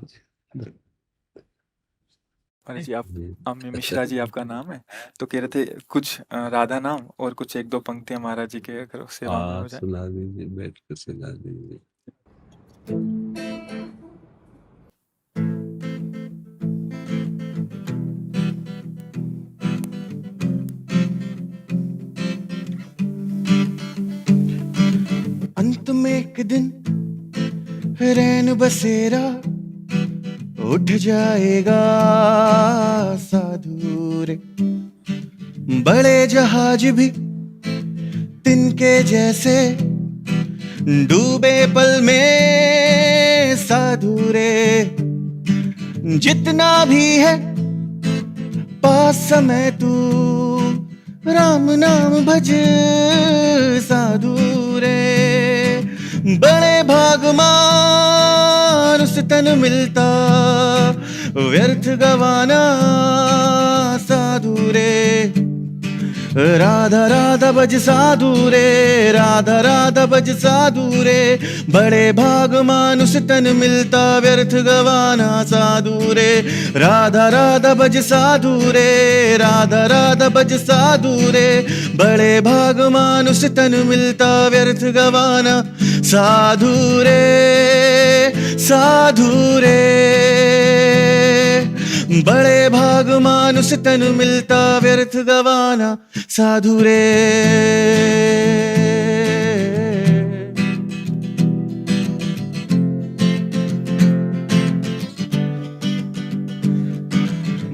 Speaker 1: अरे जी, आप अम्मी मिश्रा जी आपका नाम है, तो कह रहे थे कुछ राधा नाम और कुछ एक दो पंक्तियां महाराज जी के अगर सेवा में हो जाए।
Speaker 2: सुना दीजिए, बैठ कर सुना दीजिए।
Speaker 5: अंत में एक दिन रैन बसेरा उठ जाएगा साधु रे। बड़े जहाज भी तिनके जैसे डूबे पल में साधु रे। जितना भी है पास समय तू राम नाम भज साधु रे। बड़े भागमान उस तन मिलता व्यर्थ गवाना साधु रे। राधा राधा भज साधु रे, राधा राधा भज साधु रे। बड़े भाग मानुष तन मिलता व्यर्थ गवाना साधु रे। राधा राधा भज साधु रे, राधा राधा भज साधु रे। बड़े भाग मानुष तन मिलता व्यर्थ गवाना साधु रे, साधु रे। बड़े भाग मानुष तन मिलता व्यर्थ गवाना साधु रे।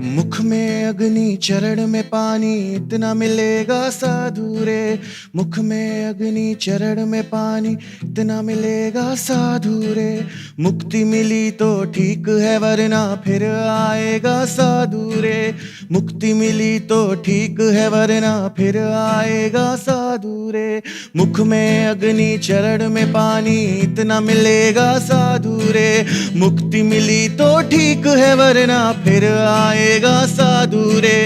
Speaker 5: मुख में अग्नि चरण में पानी इतना मिलेगा साधु रे। मुख में अग्नि चरण में पानी इतना मिलेगा साधु रे। मुक्ति मिली तो ठीक है वरना फिर आएगा साधु रे। मुक्ति मिली तो ठीक है वरना फिर आएगा साधु रे। मुख में अग्नि चरण में पानी इतना मिलेगा साधु रे। मुक्ति मिली तो ठीक है वरना फिर आएगा साधु रे।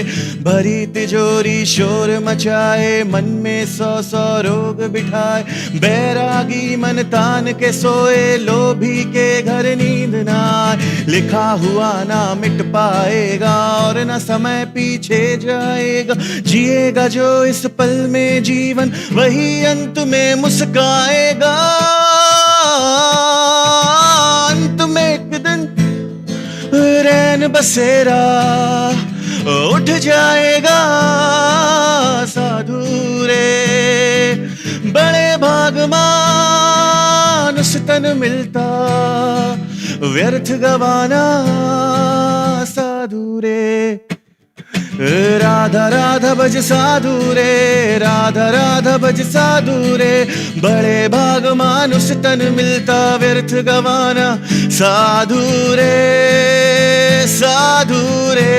Speaker 5: भरी तिजोरी शोर मचाए, मन में 100 रोग बिठाए। बैरागी मन तान के सोए, लोभी के घर नींद ना आए। लिखा हुआ ना मिट पाएगा और न समय पीछे जाएगा। जिएगा जो इस पल में जीवन, वही अंत में मुस्काएगा। अंत में एक दिन रैन बसेरा उठ जाएगा साधु रे। बड़े भाग मानुष तन मिलता व्यर्थ गवाना साधु रे। राधा राधा भज साधु रे, राधा राधा भज साधु रे। बड़े भाग मानुष तन मिलता व्यर्थ गवाना साधु रे, साधु रे।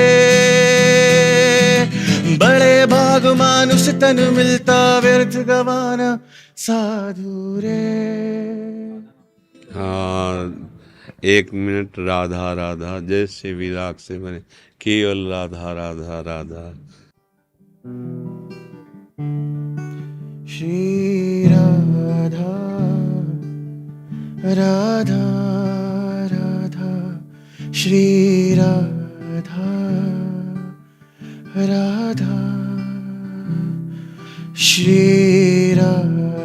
Speaker 5: बड़े भाग मानुष तन मिलता व्यर्थ गवाना साधु रे।
Speaker 2: हाँ, एक मिनट राधा राधा जैसे विराग से बने, केवल राधा राधा राधा।
Speaker 5: श्री राधा राधा राधा, श्री राधा राधा, श्री राधा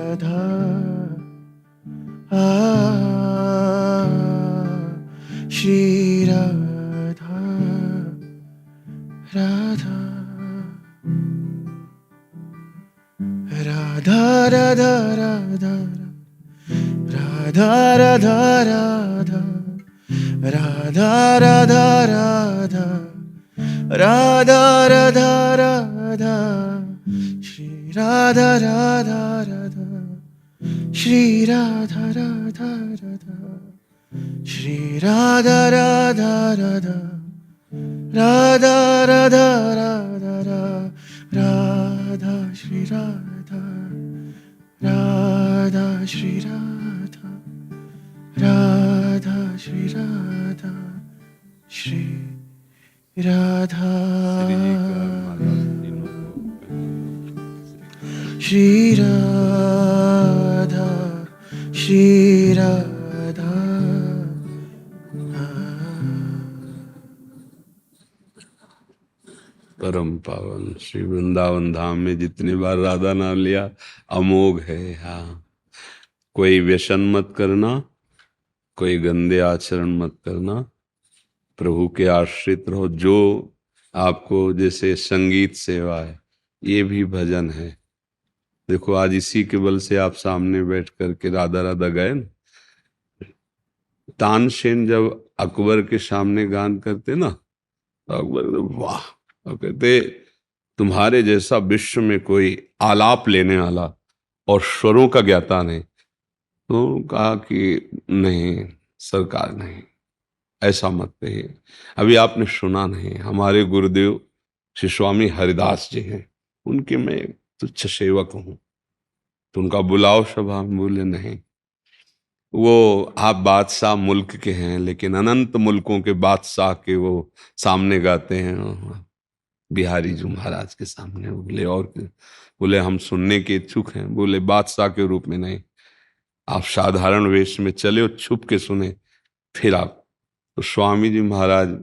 Speaker 5: श्री राधा राधा, राधा राधा राधा, राधा राधा राधा, राधा राधा राधा, राधा राधा राधा, श्री राधा राधा राधा, श्री राधा राधा राधा, श्री राधा राधा राधा, राधा राधा राधा, राधा श्री राधा, राधा श्री राधा, राधा श्री राधा, श्री राधा, श्री राधा, श्री राधा।
Speaker 2: परम पावन श्री वृंदावन धाम में जितनी बार राधा नाम लिया अमोघ है। हाँ, कोई व्यसन मत करना, कोई गंदे आचरण मत करना, प्रभु के आश्रित रहो। जो आपको जैसे संगीत सेवा है, ये भी भजन है। देखो आज इसी के बल से आप सामने बैठ करके राधा राधा गए ना। तानसेन जब अकबर के सामने गान करते ना, तो अकबर वाह, और कहते तुम्हारे जैसा विश्व में कोई आलाप लेने वाला और स्वरों का ज्ञाता नहीं। तो कहा कि नहीं सरकार, नहीं ऐसा मत कहिए। अभी आपने सुना नहीं, हमारे गुरुदेव श्री स्वामी हरिदास जी हैं, उनके मैं तुच्छ सेवक हूं। तो उनका बुलाओ सभा में, बोले नहीं। वो आप बादशाह मुल्क के हैं, लेकिन अनंत मुल्कों के बादशाह के वो सामने गाते हैं, बिहारी जी महाराज के सामने। बोले और बोले हम सुनने के इच्छुक हैं। बोले बादशाह के रूप में नहीं, आप साधारण वेश में चले और छुप के सुने, फिर आप। तो स्वामी जी महाराज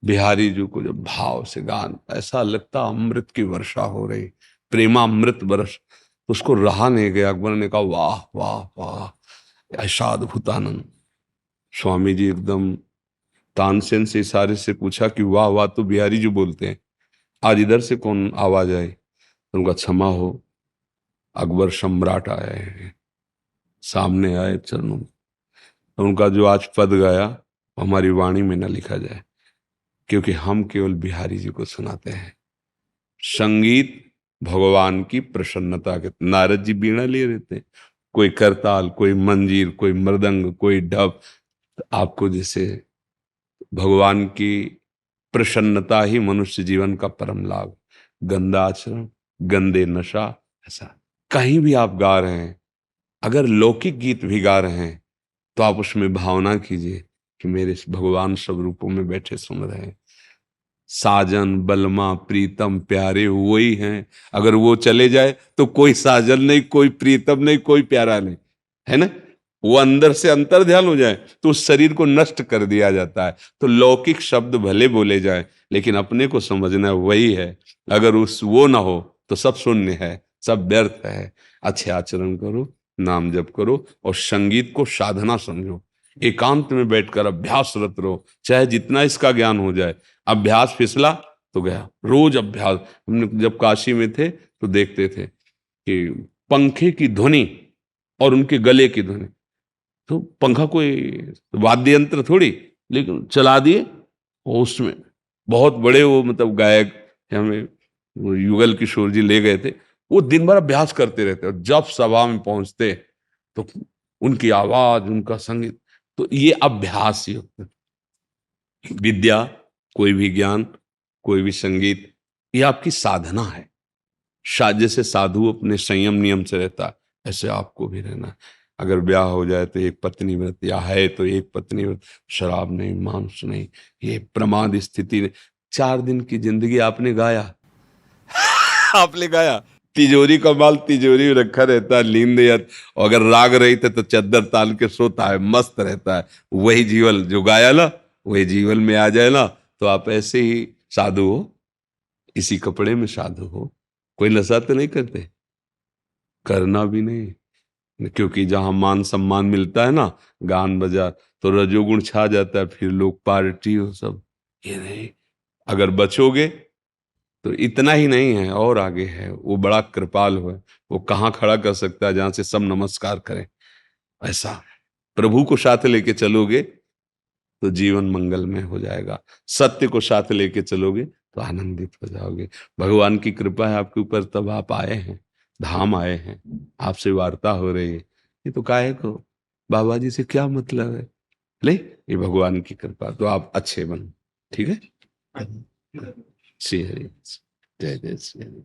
Speaker 2: बिहारी जी को जब भाव से गान, ऐसा लगता अमृत की वर्षा हो रही, प्रेमामृत वर्ष। उसको रहा नहीं गया। अकबर ने कहा वाह वाह वाह, ऐसा अद्भुतानंद। स्वामी जी एकदम तानसेन से इशारे से पूछा कि वाह वाह तो बिहारी जी बोलते हैं, आज इधर से कौन आवाज आई? तो उनका क्षमा हो, अकबर सम्राट आए हैं, सामने आए चरणों। तो उनका जो आज पद गाया हमारी वाणी में न लिखा जाए, क्योंकि हम केवल बिहारी जी को सुनाते हैं। संगीत भगवान की प्रसन्नता के। नारद जी बीणा लिए रहते, कोई करताल, कोई मंजीर, कोई मृदंग, कोई ढप। आपको जैसे भगवान की प्रसन्नता ही मनुष्य जीवन का परम लाभ। गंदा आचरण, गंदे नशा, ऐसा कहीं भी आप गा रहे हैं, अगर लौकिक गीत भी गा रहे हैं तो आप उसमें भावना कीजिए कि मेरे भगवान सब रूपों में बैठे सुन रहे हैं। साजन बलमा प्रीतम प्यारे वही हैं। अगर वो चले जाए तो कोई साजन नहीं, कोई प्रीतम नहीं, कोई प्यारा नहीं, है ना। वो अंदर से अंतर ध्यान हो जाए तो उस शरीर को नष्ट कर दिया जाता है। तो लौकिक शब्द भले बोले जाए, लेकिन अपने को समझना वही है। अगर उस वो ना हो तो सब शून्य है, सब व्यर्थ है। अच्छे आचरण करो, नाम जप करो और संगीत को साधना समझो। एकांत में बैठकर अभ्यासरत रहो, चाहे जितना इसका ज्ञान हो जाए। अभ्यास फिसला तो गया, रोज अभ्यास। हमने जब काशी में थे तो देखते थे कि पंखे की ध्वनि और उनके गले की ध्वनि, तो पंखा कोई वाद्य यंत्र थोड़ी, लेकिन चला दिए और उसमें बहुत बड़े वो मतलब गायक हमें वो युगल किशोर जी ले गए थे। वो दिन भर अभ्यास करते रहते और जब सभा में पहुंचते तो उनकी आवाज, उनका संगीत। तो ये अभ्यास ही होता है। विद्या, कोई भी ज्ञान, कोई भी संगीत, ये आपकी साधना है। जैसे साधु अपने संयम नियम से रहता है, ऐसे आपको भी रहना है। अगर ब्याह हो जाए तो एक पत्नी व्रत, या है तो एक पत्नी व्रत, शराब नहीं, मांस नहीं, ये प्रमाद स्थिति ने 4 दिन की जिंदगी आपने गाया। आपने गाया। तिजोरी का माल तिजोरी में रखा रहता है, नींद नहीं आती। अगर राग रही थे तो चद्दर तान के सोता है, मस्त रहता है। वही जीवन जो गाया ना, वही जीवन में आ जाए ना, तो आप ऐसे ही साधु हो, इसी कपड़े में साधु हो। कोई नशा तो नहीं करते, करना भी नहीं, क्योंकि जहां मान सम्मान मिलता है ना, गान बजा, तो रजोगुण छा जाता है, फिर लोग पार्टी हो सब। ये नहीं, अगर बचोगे तो इतना ही नहीं है, और आगे है। वो बड़ा कृपाल है, वो कहाँ खड़ा कर सकता है जहां से सब नमस्कार करें। ऐसा प्रभु को साथ लेके चलोगे तो जीवन मंगलमय हो जाएगा। सत्य को साथ लेके चलोगे तो आनंदित हो जाओगे। भगवान की कृपा है आपके ऊपर, तब आप आए हैं, धाम आए हैं, आपसे वार्ता हो रही है। ये तो काहे को बाबा जी से क्या मतलब है, ले, ये भगवान की कृपा। तो आप अच्छे बनो, ठीक है। श्री हरि, जय जय श्री हरि।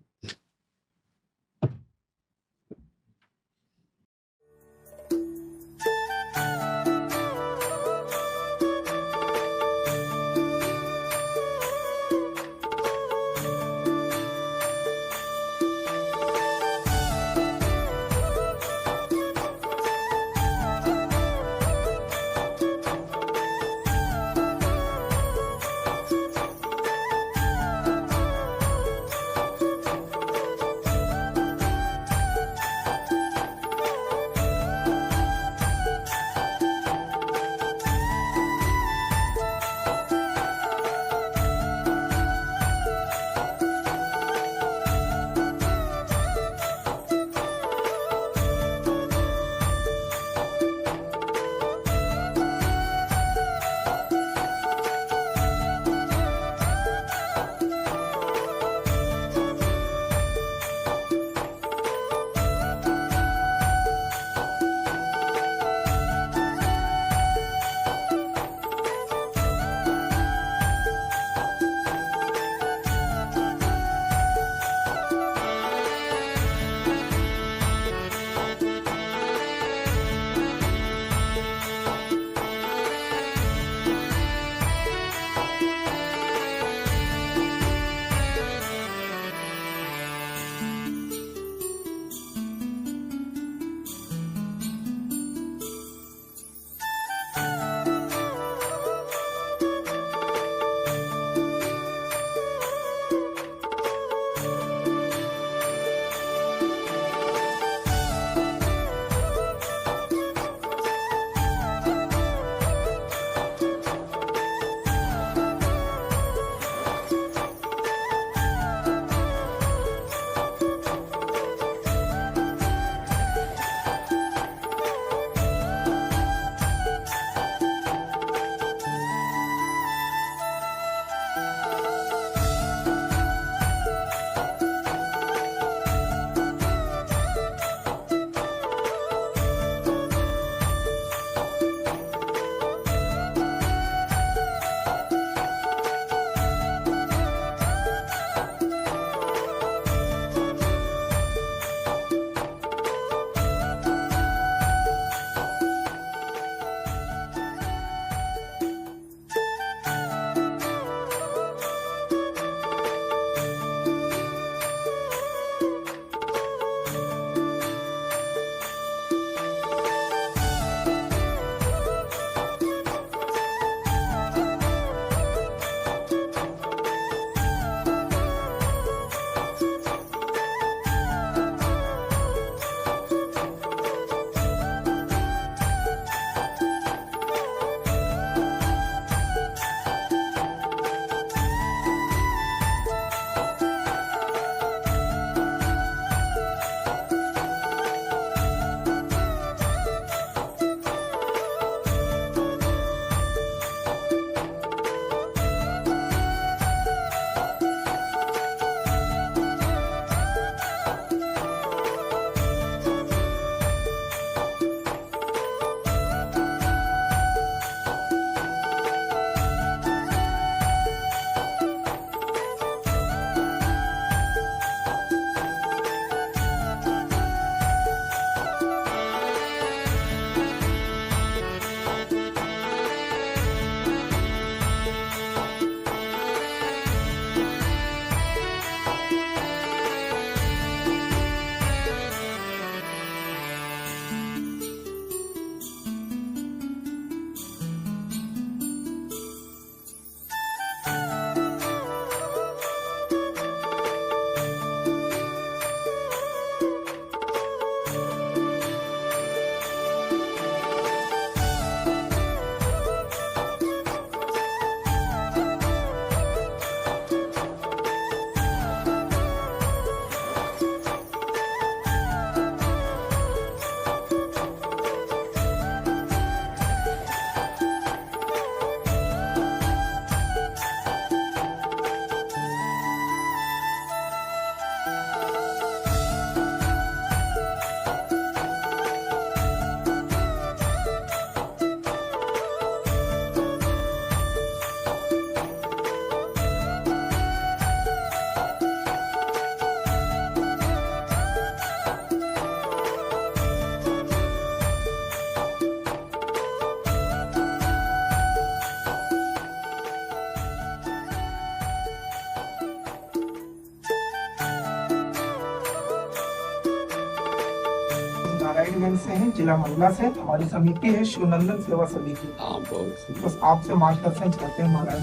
Speaker 6: सिविलगंज से हैं, जिला मंडला से। हमारी समिति है शिवनंदन सेवा समिति।
Speaker 2: हाँ, बहुत
Speaker 6: बस आपसे मार्गदर्शन चाहते हैं महाराज,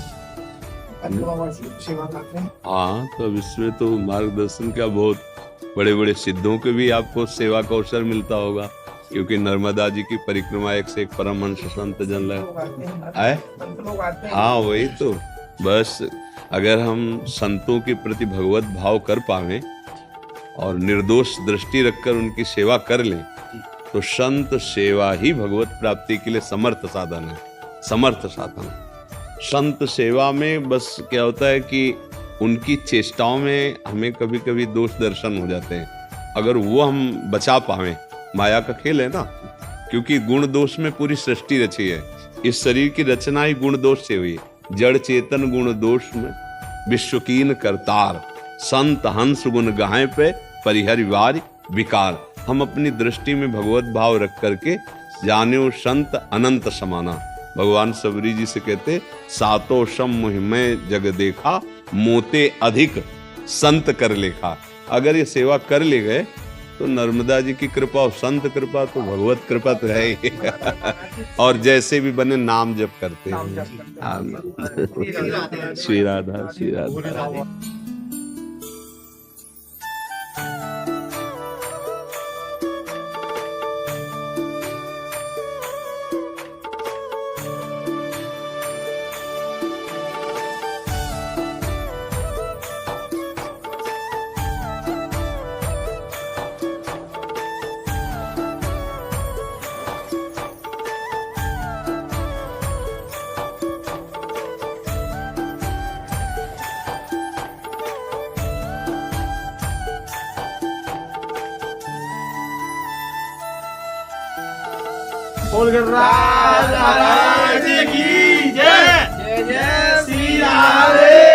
Speaker 6: 15 वर्ष सेवा करते हैं।
Speaker 2: हाँ, तो अब इसमें तो मार्गदर्शन का बहुत बड़े बड़े सिद्धों के भी आपको सेवा का अवसर मिलता होगा, क्योंकि नर्मदा जी की परिक्रमा एक से एक परमहंस संत जन
Speaker 6: लोग आते हैं,
Speaker 2: आए।
Speaker 6: संत लोग आते हैं।
Speaker 2: हाँ, वही तो। बस अगर हम संतों के प्रति भगवत भाव कर पावे और निर्दोष दृष्टि रखकर उनकी सेवा कर लें, तो संत सेवा ही भगवत प्राप्ति के लिए समर्थ साधन है, समर्थ साधन है। संत सेवा में बस क्या होता है कि उनकी चेष्टाओं में हमें कभी कभी दोष दर्शन हो जाते हैं, अगर वो हम बचा पावे। माया का खेल है ना, क्योंकि गुण दोष में पूरी सृष्टि रची है। इस शरीर की रचना ही गुण दोष से हुई है। जड़ चेतन गुण दोष में विश्वकीन करतार, संत हंस गुण गाहे पे परिहरि वारि विकार। हम अपनी दृष्टि में भगवत भाव रख करके जाने संत अनंत समाना। भगवान सबरी जी से कहते, सातो सम मुहिमें जग देखा, मोते अधिक संत कर लेखा। अगर ये सेवा कर ले गए तो नर्मदा जी की कृपा और संत कृपा तो भगवत कृपा तो है ही। और जैसे भी बने नाम जप करते
Speaker 6: नाम
Speaker 2: हैं।
Speaker 6: जप करते हैं।
Speaker 2: हाँ, श्री राधा श्री राधा।
Speaker 3: बोल महाराज की जय। जय जय श्री राधे।